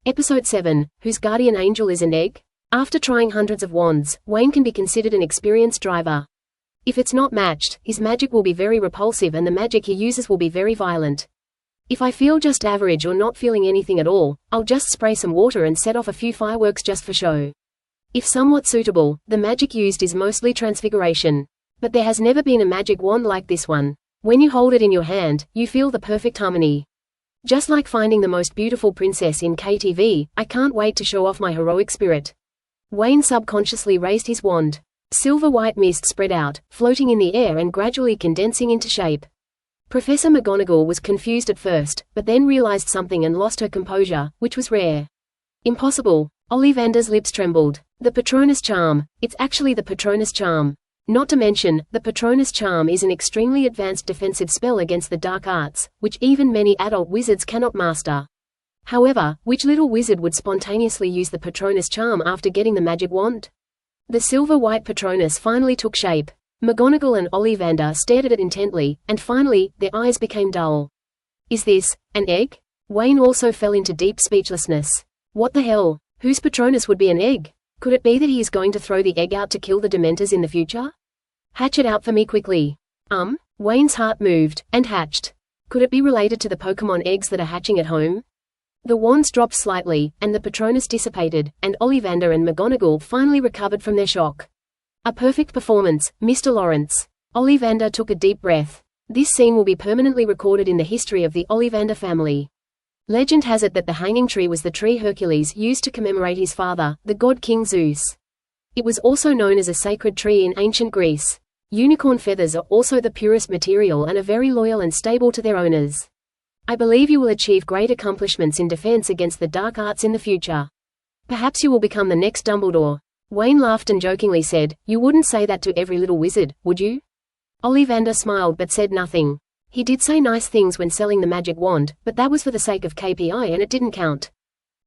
Episode 7, whose guardian angel is an egg? After trying hundreds of wands, Wayne can be considered an experienced driver. If it's not matched, his magic will be very repulsive and the magic he uses will be very violent. If I feel just average or not feeling anything at all, I'll just spray some water and set off a few fireworks just for show. If somewhat suitable, the magic used is mostly transfiguration. But there has never been a magic wand like this one. When you hold it in your hand, you feel the perfect harmony. Just like finding the most beautiful princess in KTV, I can't wait to show off my heroic spirit. Wayne subconsciously raised his wand. Silver-white mist spread out, floating in the air and gradually condensing into shape. Professor McGonagall was confused at first, but then realized something and lost her composure, which was rare. Impossible. Ollivander's lips trembled. The Patronus charm. It's actually the Patronus charm. Not to mention, the Patronus charm is an extremely advanced defensive spell against the dark arts, which even many adult wizards cannot master. However, which little wizard would spontaneously use the Patronus charm after getting the magic wand? The silver-white Patronus finally took shape. McGonagall and Ollivander stared at it intently, and finally, their eyes became dull. Is this an egg? Wayne also fell into deep speechlessness. What the hell? Whose Patronus would be an egg? Could it be that he is going to throw the egg out to kill the Dementors in the future? Hatch it out for me quickly. Wayne's heart moved, and hatched. Could it be related to the Pokemon eggs that are hatching at home? The wands dropped slightly, and the Patronus dissipated, and Ollivander and McGonagall finally recovered from their shock. A perfect performance, Mr. Lawrence. Ollivander took a deep breath. This scene will be permanently recorded in the history of the Ollivander family. Legend has it that the hanging tree was the tree Hercules used to commemorate his father, the god King Zeus. It was also known as a sacred tree in ancient Greece. Unicorn feathers are also the purest material and are very loyal and stable to their owners. I believe you will achieve great accomplishments in defense against the dark arts in the future. Perhaps you will become the next Dumbledore. Wayne laughed and jokingly said, "You wouldn't say that to every little wizard, would you?" Ollivander smiled but said nothing. He did say nice things when selling the magic wand, but that was for the sake of KPI and it didn't count.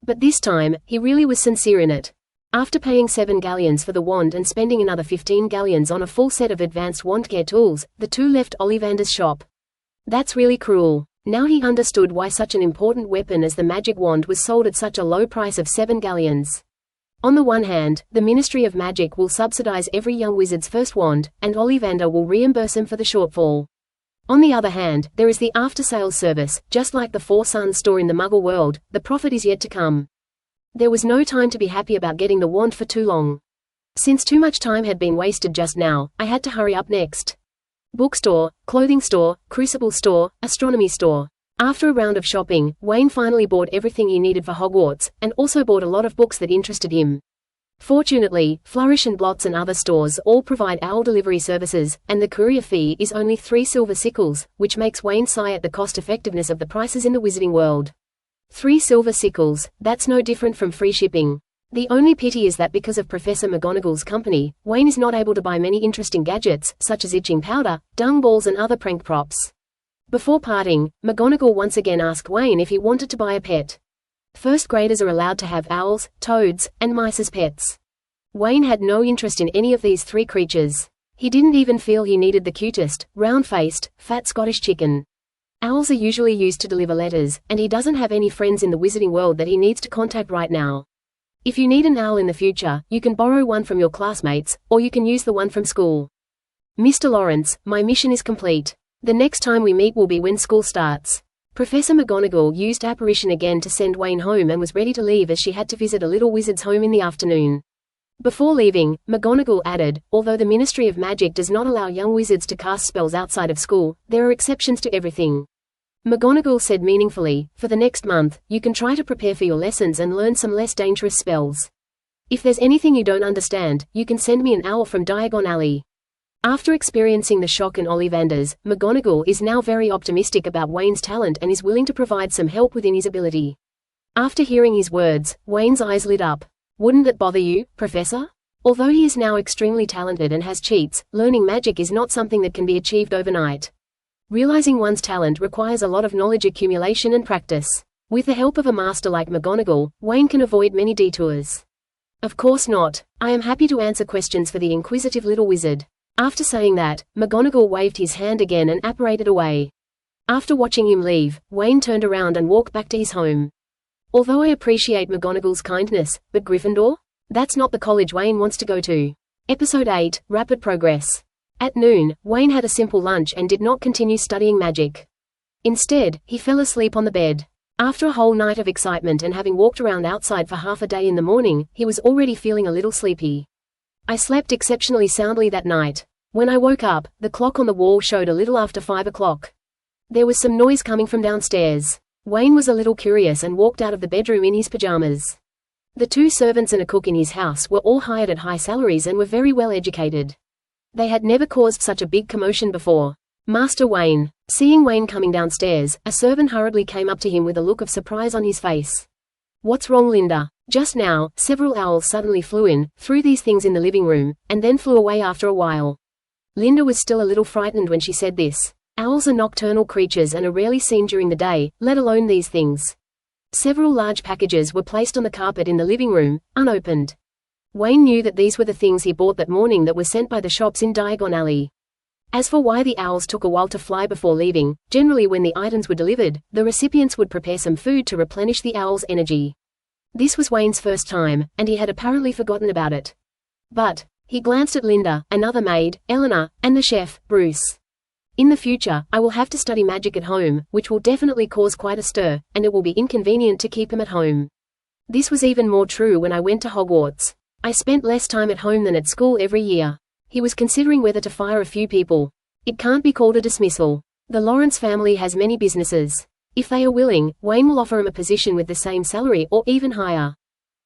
But this time, he really was sincere in it. After paying 7 galleons for the wand and spending another 15 galleons on a full set of advanced wand care tools, the two left Ollivander's shop. That's really cruel. Now he understood why such an important weapon as the magic wand was sold at such a low price of 7 galleons. On the one hand, the Ministry of Magic will subsidize every young wizard's first wand, and Ollivander will reimburse him for the shortfall. On the other hand, there is the after-sales service, just like the Four Sons store in the Muggle world, the profit is yet to come. There was no time to be happy about getting the wand for too long. Since too much time had been wasted just now, I had to hurry up next. Bookstore, clothing store, crucible store, astronomy store. After a round of shopping, Wayne finally bought everything he needed for Hogwarts, and also bought a lot of books that interested him. Fortunately, Flourish and Blots and other stores all provide owl delivery services, and the courier fee is only 3 silver sickles, which makes Wayne sigh at the cost-effectiveness of the prices in the wizarding world. 3 silver sickles, that's no different from free shipping. The only pity is that because of Professor McGonagall's company, Wayne is not able to buy many interesting gadgets, such as itching powder, dung balls and other prank props. Before parting, McGonagall once again asked Wayne if he wanted to buy a pet. First graders are allowed to have owls, toads, and mice as pets. Wayne had no interest in any of these 3 creatures. He didn't even feel he needed the cutest, round-faced, fat Scottish chicken. Owls are usually used to deliver letters, and he doesn't have any friends in the wizarding world that he needs to contact right now. If you need an owl in the future, you can borrow one from your classmates, or you can use the one from school. Mr. Lawrence, my mission is complete. The next time we meet will be when school starts. Professor McGonagall used apparition again to send Wayne home and was ready to leave as she had to visit a little wizard's home in the afternoon. Before leaving, McGonagall added, although the Ministry of Magic does not allow young wizards to cast spells outside of school, there are exceptions to everything. McGonagall said meaningfully, for the next month, you can try to prepare for your lessons and learn some less dangerous spells. If there's anything you don't understand, you can send me an owl from Diagon Alley. After experiencing the shock in Ollivanders, McGonagall is now very optimistic about Wayne's talent and is willing to provide some help within his ability. After hearing his words, Wayne's eyes lit up. Wouldn't it bother you, Professor? Although he is now extremely talented and has cheats, learning magic is not something that can be achieved overnight. Realizing one's talent requires a lot of knowledge accumulation and practice. With the help of a master like McGonagall, Wayne can avoid many detours. Of course not. I am happy to answer questions for the inquisitive little wizard. After saying that, McGonagall waved his hand again and apparated away. After watching him leave, Wayne turned around and walked back to his home. Although I appreciate McGonagall's kindness, but Gryffindor? That's not the college Wayne wants to go to. Episode 8, Rapid Progress. At noon, Wayne had a simple lunch and did not continue studying magic. Instead, he fell asleep on the bed. After a whole night of excitement and having walked around outside for half a day in the morning, he was already feeling a little sleepy. I slept exceptionally soundly that night. When I woke up, the clock on the wall showed a little after 5 o'clock. There was some noise coming from downstairs. Wayne was a little curious and walked out of the bedroom in his pajamas. The 2 servants and a cook in his house were all hired at high salaries and were very well educated. They had never caused such a big commotion before. Master Wayne. Seeing Wayne coming downstairs, a servant hurriedly came up to him with a look of surprise on his face. What's wrong, Linda? Just now, several owls suddenly flew in, threw these things in the living room, and then flew away after a while. Linda was still a little frightened when she said this. Owls are nocturnal creatures and are rarely seen during the day, let alone these things. Several large packages were placed on the carpet in the living room, unopened. Wayne knew that these were the things he bought that morning that were sent by the shops in Diagon Alley. As for why the owls took a while to fly before leaving, generally when the items were delivered, the recipients would prepare some food to replenish the owl's energy. This was Wayne's first time, and he had apparently forgotten about it. But he glanced at Linda, another maid, Eleanor, and the chef, Bruce. In the future, I will have to study magic at home, which will definitely cause quite a stir, and it will be inconvenient to keep him at home. This was even more true when I went to Hogwarts. I spent less time at home than at school every year. He was considering whether to fire a few people. It can't be called a dismissal. The Lawrence family has many businesses. If they are willing, Wayne will offer him a position with the same salary or even higher.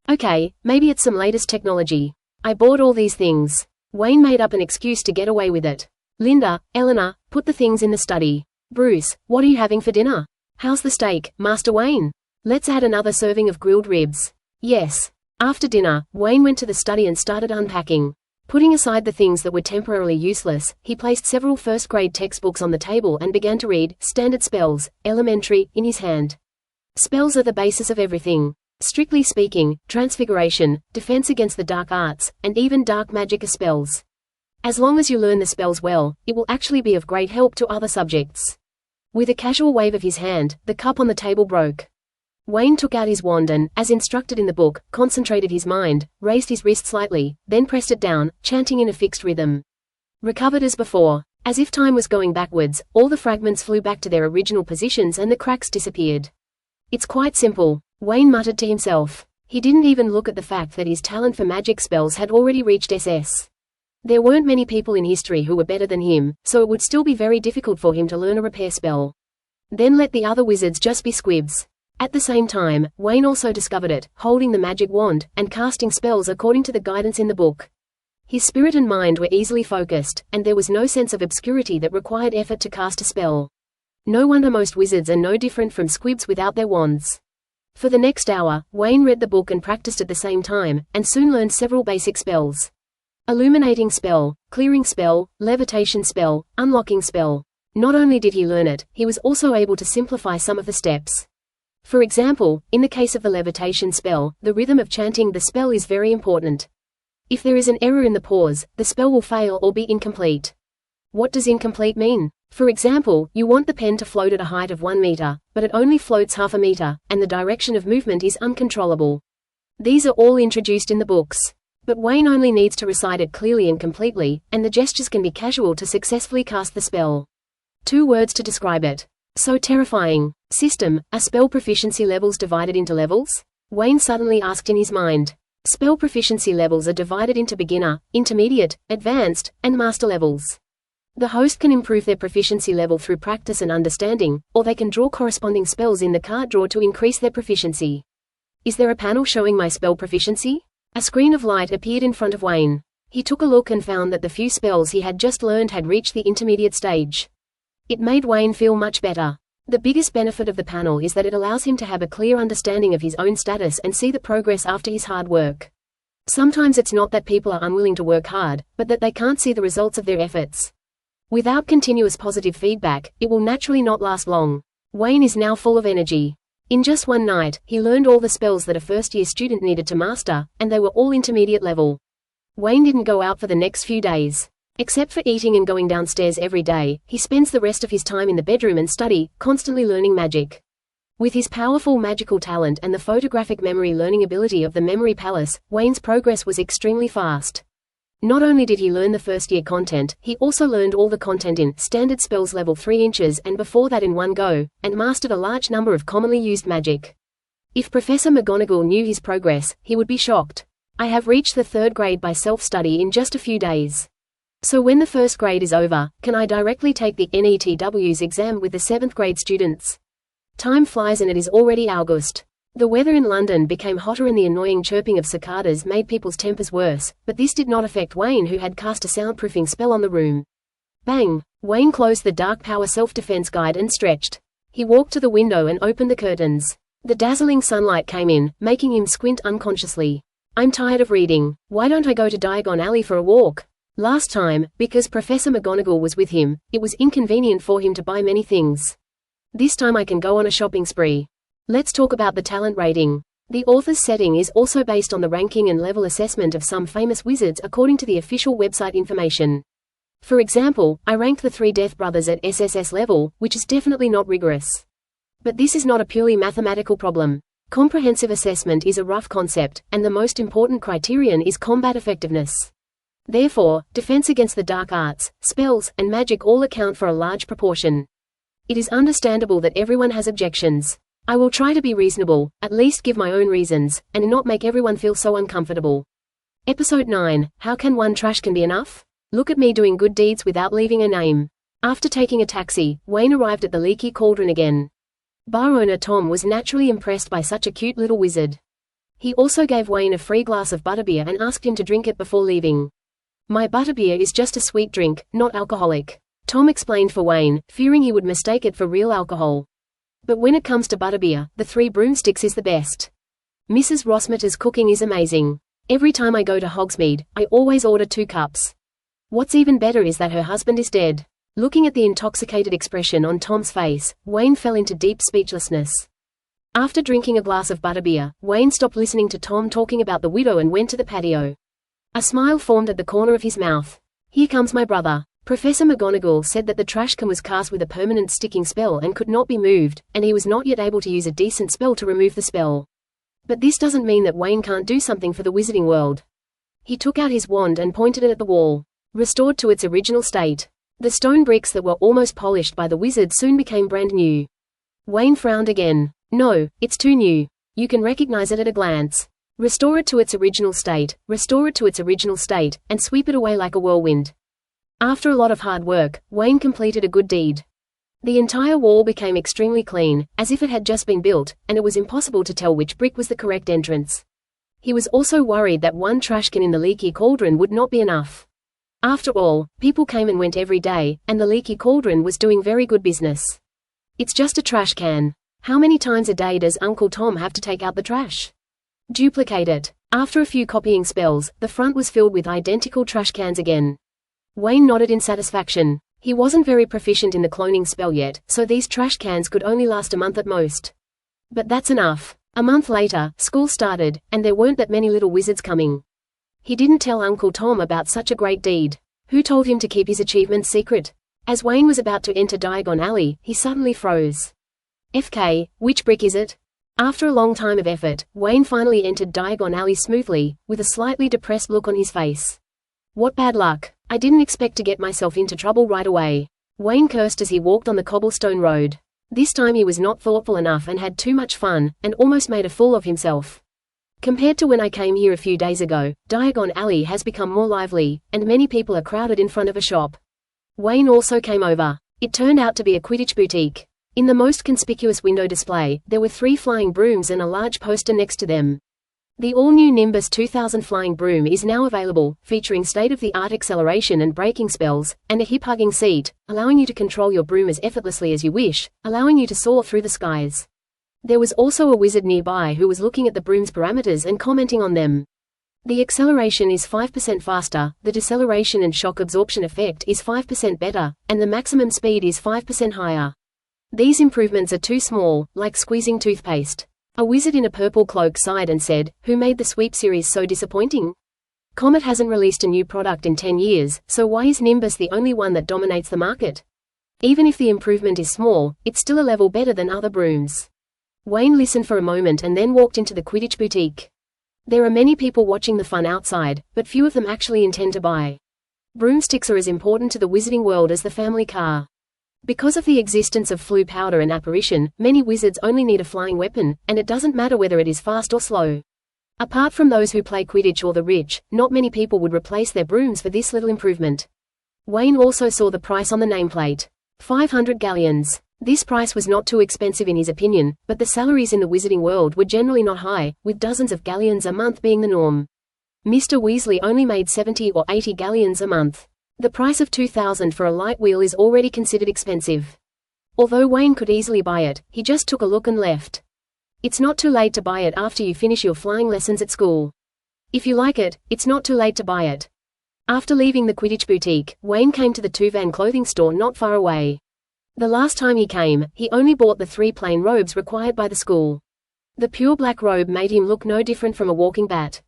Okay, maybe it's some latest technology. I bought all these things. Wayne made up an excuse to get away with it. Linda, Eleanor, put the things in the study. Bruce, what are you having for dinner? How's the steak, Master Wayne? Let's add another serving of grilled ribs. Yes. After dinner, Wayne went to the study and started unpacking. Putting aside the things that were temporarily useless, he placed several first-grade textbooks on the table and began to read Standard Spells, Elementary, in his hand. Spells are the basis of everything. Strictly speaking, Transfiguration, Defense against the Dark Arts, and even Dark Magic are spells. As long as you learn the spells well, it will actually be of great help to other subjects. With a casual wave of his hand, the cup on the table broke. Wayne took out his wand and, as instructed in the book, concentrated his mind, raised his wrist slightly, then pressed it down, chanting in a fixed rhythm. Recovered as before. As if time was going backwards, all the fragments flew back to their original positions and the cracks disappeared. It's quite simple, Wayne muttered to himself. He didn't even look at the fact that his talent for magic spells had already reached SS. There weren't many people in history who were better than him, so it would still be very difficult for him to learn a repair spell. Then let the other wizards just be squibs. At the same time, Wayne also discovered it, holding the magic wand, and casting spells according to the guidance in the book. His spirit and mind were easily focused, and there was no sense of obscurity that required effort to cast a spell. No wonder most wizards are no different from squibs without their wands. For the next hour, Wayne read the book and practiced at the same time, and soon learned several basic spells. Illuminating spell, clearing spell, levitation spell, unlocking spell. Not only did he learn it, he was also able to simplify some of the steps. For example, in the case of the levitation spell, the rhythm of chanting the spell is very important. If there is an error in the pause, the spell will fail or be incomplete. What does incomplete mean? For example, you want the pen to float at a height of 1 meter, but it only floats half a meter, and the direction of movement is uncontrollable. These are all introduced in the books. But Wayne only needs to recite it clearly and completely, and the gestures can be casual to successfully cast the spell. 2 words to describe it. So terrifying. System, are spell proficiency levels divided into levels? Wayne suddenly asked in his mind. Spell proficiency levels are divided into beginner, intermediate, advanced, and master levels. The host can improve their proficiency level through practice and understanding, or they can draw corresponding spells in the card draw to increase their proficiency. Is there a panel showing my spell proficiency? A screen of light appeared in front of Wayne. He took a look and found that the few spells he had just learned had reached the intermediate stage. It made Wayne feel much better. The biggest benefit of the panel is that it allows him to have a clear understanding of his own status and see the progress after his hard work. Sometimes it's not that people are unwilling to work hard, but that they can't see the results of their efforts. Without continuous positive feedback, it will naturally not last long. Wayne is now full of energy. In just one night, he learned all the spells that a first-year student needed to master, and they were all intermediate level. Wayne didn't go out for the next few days. Except for eating and going downstairs every day, he spends the rest of his time in the bedroom and study, constantly learning magic. With his powerful magical talent and the photographic memory learning ability of the Memory Palace, Wayne's progress was extremely fast. Not only did he learn the first-year content, he also learned all the content in Standard Spells level 3 inches and before that in one go, and mastered a large number of commonly used magic. If Professor McGonagall knew his progress, he would be shocked. I have reached the 3rd grade by self-study in just a few days. So when the 1st grade is over, can I directly take the NETW's exam with the 7th grade students? Time flies and it is already August. The weather in London became hotter and the annoying chirping of cicadas made people's tempers worse, but this did not affect Wayne who had cast a soundproofing spell on the room. Bang! Wayne closed the Dark Power self-defense guide and stretched. He walked to the window and opened the curtains. The dazzling sunlight came in, making him squint unconsciously. I'm tired of reading. Why don't I go to Diagon Alley for a walk? Last time, because Professor McGonagall was with him, it was inconvenient for him to buy many things. This time I can go on a shopping spree. Let's talk about the talent rating. The author's setting is also based on the ranking and level assessment of some famous wizards according to the official website information. For example, I ranked the 3 Death Brothers at SSS level, which is definitely not rigorous. But this is not a purely mathematical problem. Comprehensive assessment is a rough concept, and the most important criterion is combat effectiveness. Therefore, defense against the dark arts, spells, and magic all account for a large proportion. It is understandable that everyone has objections. I will try to be reasonable, at least give my own reasons, and not make everyone feel so uncomfortable. Episode 9, How Can One Trash Can Be Enough? Look at me doing good deeds without leaving a name. After taking a taxi, Wayne arrived at the Leaky Cauldron again. Bar owner Tom was naturally impressed by such a cute little wizard. He also gave Wayne a free glass of butterbeer and asked him to drink it before leaving. My butterbeer is just a sweet drink, not alcoholic, Tom explained for Wayne, fearing he would mistake it for real alcohol. But when it comes to butterbeer, the 3 Broomsticks is the best. Mrs. Rossmitter's cooking is amazing. Every time I go to Hogsmeade, I always order 2 cups. What's even better is that her husband is dead. Looking at the intoxicated expression on Tom's face, Wayne fell into deep speechlessness. After drinking a glass of butterbeer, Wayne stopped listening to Tom talking about the widow and went to the patio. A smile formed at the corner of his mouth. Here comes my brother. Professor McGonagall said that the trash can was cast with a permanent sticking spell and could not be moved, and he was not yet able to use a decent spell to remove the spell. But this doesn't mean that Wayne can't do something for the wizarding world. He took out his wand and pointed it at the wall. Restored to its original state. The stone bricks that were almost polished by the wizard soon became brand new. Wayne frowned again. No, it's too new. You can recognize it at a glance. Restore it to its original state, restore it to its original state, and sweep it away like a whirlwind. After a lot of hard work, Wayne completed a good deed. The entire wall became extremely clean, as if it had just been built, and it was impossible to tell which brick was the correct entrance. He was also worried that one trash can in the leaky cauldron would not be enough. After all, people came and went every day, and the leaky cauldron was doing very good business. It's just a trash can. How many times a day does Uncle Tom have to take out the trash? Duplicate it. After a few copying spells, the front was filled with identical trash cans again. Wayne nodded in satisfaction. He wasn't very proficient in the cloning spell yet, so these trash cans could only last a month at most. But that's enough. A month later, school started, and there weren't that many little wizards coming. He didn't tell Uncle Tom about such a great deed. Who told him to keep his achievements secret? As Wayne was about to enter Diagon Alley, he suddenly froze. FK, which brick is it? After a long time of effort, Wayne finally entered Diagon Alley smoothly, with a slightly depressed look on his face. What bad luck. I didn't expect to get myself into trouble right away. Wayne cursed as he walked on the cobblestone road. This time he was not thoughtful enough and had too much fun, and almost made a fool of himself. Compared to when I came here a few days ago, Diagon Alley has become more lively, and many people are crowded in front of a shop. Wayne also came over. It turned out to be a Quidditch boutique. In the most conspicuous window display, there were 3 flying brooms and a large poster next to them. The all-new Nimbus 2000 flying broom is now available, featuring state-of-the-art acceleration and braking spells, and a hip-hugging seat, allowing you to control your broom as effortlessly as you wish, allowing you to soar through the skies. There was also a wizard nearby who was looking at the broom's parameters and commenting on them. The acceleration is 5% faster, the deceleration and shock absorption effect is 5% better, and the maximum speed is 5% higher. These improvements are too small, like squeezing toothpaste. A wizard in a purple cloak sighed and said, "Who made the Sweep series so disappointing? Comet hasn't released a new product in 10 years, so why is Nimbus the only one that dominates the market? Even if the improvement is small, it's still a level better than other brooms." Wayne listened for a moment and then walked into the Quidditch boutique. There are many people watching the fun outside, but few of them actually intend to buy. Broomsticks are as important to the wizarding world as the family car. Because of the existence of flue powder and apparition, many wizards only need a flying weapon, and it doesn't matter whether it is fast or slow. Apart from those who play Quidditch or the rich, not many people would replace their brooms for this little improvement. Wayne also saw the price on the nameplate. 500 galleons. This price was not too expensive in his opinion, but the salaries in the wizarding world were generally not high, with dozens of galleons a month being the norm. Mr. Weasley only made 70 or 80 galleons a month. The price of 2,000 for a light wheel is already considered expensive. Although Wayne could easily buy it, he just took a look and left. It's not too late to buy it after you finish your flying lessons at school. If you like it, it's not too late to buy it. After leaving the Quidditch boutique, Wayne came to the Tuvan clothing store not far away. The last time he came, he only bought the 3 plain robes required by the school. The pure black robe made him look no different from a walking bat.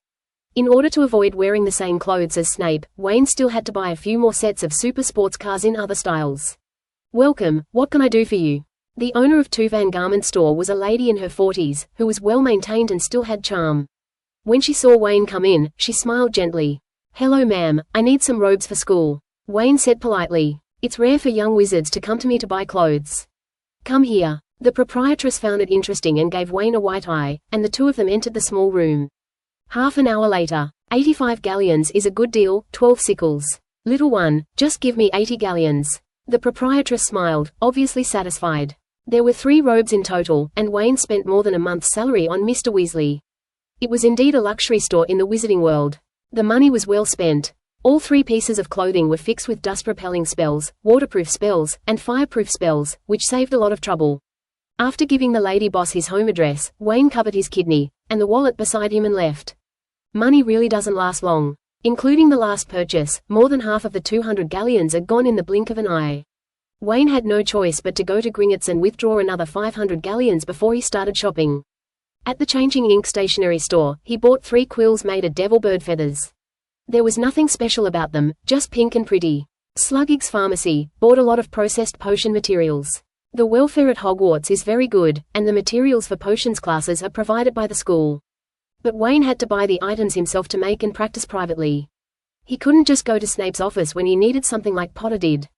In order to avoid wearing the same clothes as Snape, Wayne still had to buy a few more sets of super sports cars in other styles. "Welcome, what can I do for you?" The owner of Tuvan Garment Store was a lady in her 40s, who was well-maintained and still had charm. When she saw Wayne come in, she smiled gently. "Hello ma'am, I need some robes for school," Wayne said politely. "It's rare for young wizards to come to me to buy clothes. Come here." The proprietress found it interesting and gave Wayne a white eye, and the two of them entered the small room. Half an hour later. 85 galleons is a good deal, 12 sickles. "Little one, just give me 80 galleons." The proprietress smiled, obviously satisfied. There were 3 robes in total, and Wayne spent more than a month's salary on Mr. Weasley. It was indeed a luxury store in the wizarding world. The money was well spent. All 3 pieces of clothing were fixed with dust-repelling spells, waterproof spells, and fireproof spells, which saved a lot of trouble. After giving the lady boss his home address, Wayne covered his kidney, and the wallet beside him and left. Money really doesn't last long. Including the last purchase, more than half of the 200 galleons are gone in the blink of an eye. Wayne had no choice but to go to Gringotts and withdraw another 500 galleons before he started shopping. At the Changing Ink stationery store, he bought 3 quills made of devil bird feathers. There was nothing special about them, just pink and pretty. Sluggig's Pharmacy bought a lot of processed potion materials. The welfare at Hogwarts is very good, and the materials for potions classes are provided by the school. But Wayne had to buy the items himself to make and practice privately. He couldn't just go to Snape's office when he needed something like Potter did.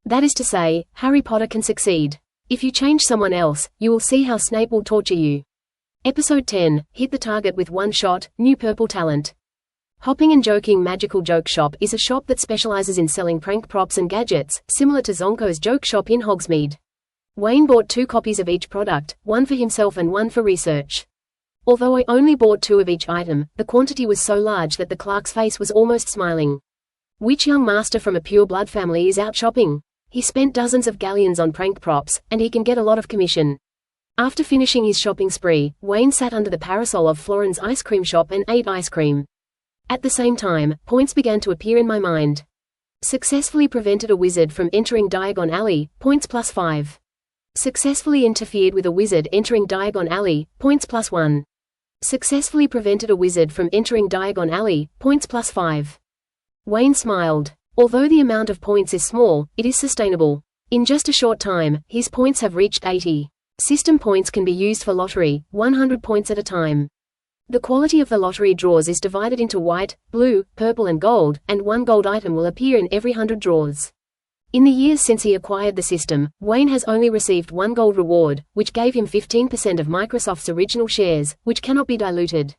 That is to say, Harry Potter can succeed. If you change someone else, you will see how Snape will torture you. Episode 10, Hit the Target with One Shot, New Purple Talent. Hopping and Joking Magical Joke Shop is a shop that specializes in selling prank props and gadgets, similar to Zonko's Joke Shop in Hogsmeade. Wayne bought 2 copies of each product, one for himself and one for research. Although I only bought 2 of each item, the quantity was so large that the clerk's face was almost smiling. Which young master from a pure blood family is out shopping? He spent dozens of galleons on prank props, and he can get a lot of commission. After finishing his shopping spree, Wayne sat under the parasol of Floren's ice cream shop and ate ice cream. At the same time, points began to appear in my mind. Successfully prevented a wizard from entering Diagon Alley, points +5. Successfully interfered with a wizard entering Diagon Alley, points +1. Successfully prevented a wizard from entering Diagon Alley, points +5. Wayne smiled. Although the amount of points is small, it is sustainable. In just a short time, his points have reached 80. System points can be used for lottery, 100 points at a time. The quality of the lottery draws is divided into white, blue, purple and gold, and 1 gold item will appear in every 100 draws. In the years since he acquired the system, Wayne has only received 1 gold reward, which gave him 15% of Microsoft's original shares, which cannot be diluted.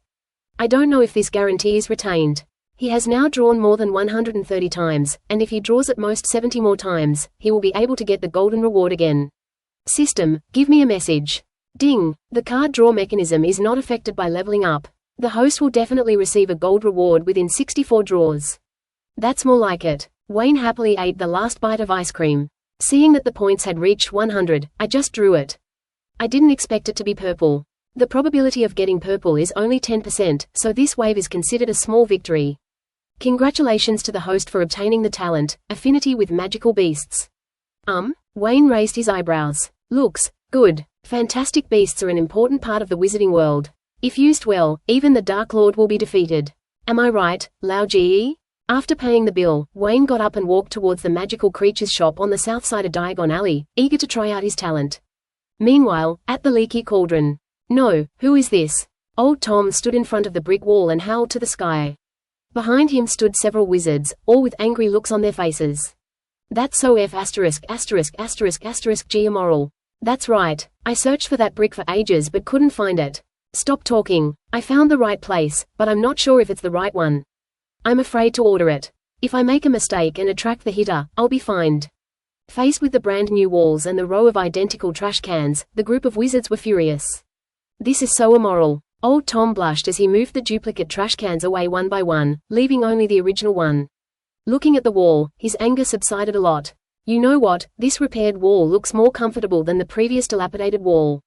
I don't know if this guarantee is retained. He has now drawn more than 130 times, and if he draws at most 70 more times, he will be able to get the golden reward again. System, give me a message. Ding. The card draw mechanism is not affected by leveling up. The host will definitely receive a gold reward within 64 draws. That's more like it. Wayne happily ate the last bite of ice cream. Seeing that the points had reached 100, I just drew it. I didn't expect it to be purple. The probability of getting purple is only 10%, so this wave is considered a small victory. Congratulations to the host for obtaining the talent, affinity with magical beasts. Wayne raised his eyebrows. Looks good. Fantastic beasts are an important part of the wizarding world. If used well, even the Dark Lord will be defeated. Am I right, Lao Ge? After paying the bill, Wayne got up and walked towards the magical creatures shop on the south side of Diagon Alley, eager to try out his talent. Meanwhile, at the leaky cauldron. No, who is this? Old Tom stood in front of the brick wall and howled to the sky. Behind him stood several wizards, all with angry looks on their faces. That's so G immoral. That's right. I searched for that brick for ages but couldn't find it. Stop talking. I found the right place, but I'm not sure if it's the right one. I'm afraid to order it. If I make a mistake and attract the hitter, I'll be fined. Faced with the brand new walls and the row of identical trash cans, the group of wizards were furious. This is so immoral. Old Tom blushed as he moved the duplicate trash cans away one by one, leaving only the original one. Looking at the wall, his anger subsided a lot. You know what, this repaired wall looks more comfortable than the previous dilapidated wall.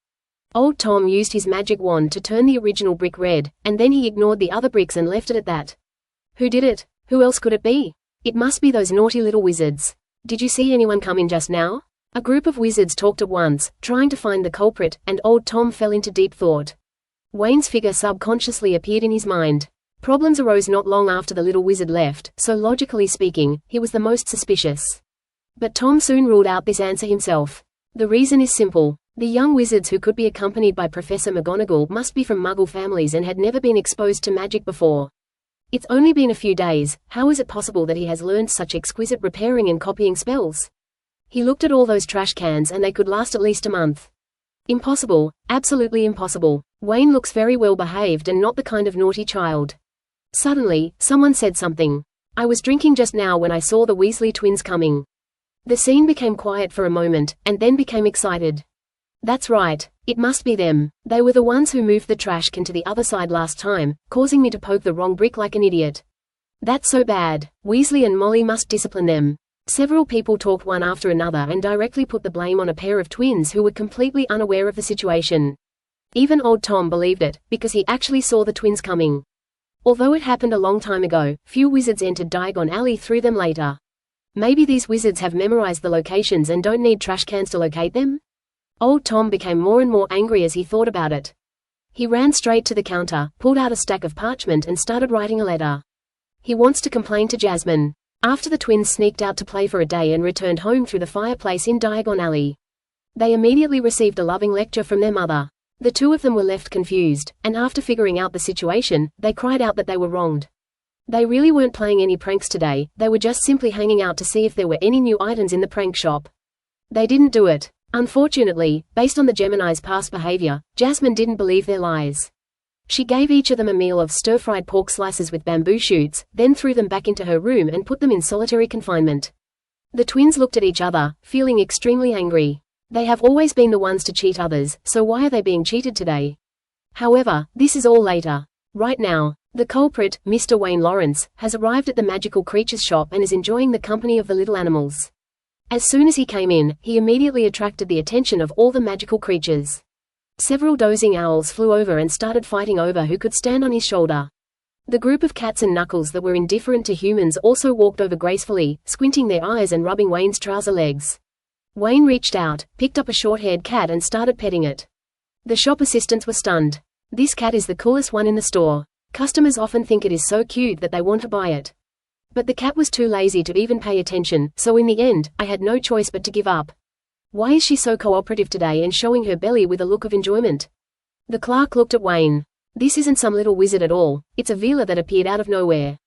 Old Tom used his magic wand to turn the original brick red, and then he ignored the other bricks and left it at that. Who did it? Who else could it be? It must be those naughty little wizards. Did you see anyone come in just now? A group of wizards talked at once, trying to find the culprit, and Old Tom fell into deep thought. Wayne's figure subconsciously appeared in his mind. Problems arose not long after the little wizard left, so logically speaking, he was the most suspicious. But Tom soon ruled out this answer himself. The reason is simple. The young wizards who could be accompanied by Professor McGonagall must be from Muggle families and had never been exposed to magic before. It's only been a few days, how is it possible that he has learned such exquisite repairing and copying spells? He looked at all those trash cans and they could last at least a month. Impossible, absolutely impossible. Wayne looks very well behaved and not the kind of naughty child. Suddenly, someone said something. I was drinking just now when I saw the Weasley twins coming. The scene became quiet for a moment, and then became excited. That's right, it must be them. They were the ones who moved the trash can to the other side last time, causing me to poke the wrong brick like an idiot. That's so bad. Weasley and Molly must discipline them. Several people talked one after another and directly put the blame on a pair of twins who were completely unaware of the situation. Even old Tom believed it, because he actually saw the twins coming. Although it happened a long time ago, few wizards entered Diagon Alley through them later. Maybe these wizards have memorized the locations and don't need trash cans to locate them? Old Tom became more and more angry as he thought about it. He ran straight to the counter, pulled out a stack of parchment and started writing a letter. He wants to complain to Jasmine. After the twins sneaked out to play for a day and returned home through the fireplace in Diagon Alley. They immediately received a loving lecture from their mother. The two of them were left confused, and after figuring out the situation, they cried out that they were wronged. They really weren't playing any pranks today, they were just simply hanging out to see if there were any new items in the prank shop. They didn't do it. Unfortunately, based on the Gemini's past behavior, Jasmine didn't believe their lies. She gave each of them a meal of stir-fried pork slices with bamboo shoots, then threw them back into her room and put them in solitary confinement. The twins looked at each other, feeling extremely angry. They have always been the ones to cheat others, so why are they being cheated today? However, this is all later. Right now, the culprit, Mr. Wayne Lawrence, has arrived at the magical creatures shop and is enjoying the company of the little animals. As soon as he came in, he immediately attracted the attention of all the magical creatures. Several dozing owls flew over and started fighting over who could stand on his shoulder. The group of cats and knuckles that were indifferent to humans also walked over gracefully, squinting their eyes and rubbing Wayne's trouser legs. Wayne reached out, picked up a short-haired cat and started petting it. The shop assistants were stunned. This cat is the coolest one in the store. Customers often think it is so cute that they want to buy it. But the cat was too lazy to even pay attention, so in the end, I had no choice but to give up. Why is she so cooperative today and showing her belly with a look of enjoyment? The clerk looked at Wayne. This isn't some little wizard at all, it's a Veela that appeared out of nowhere.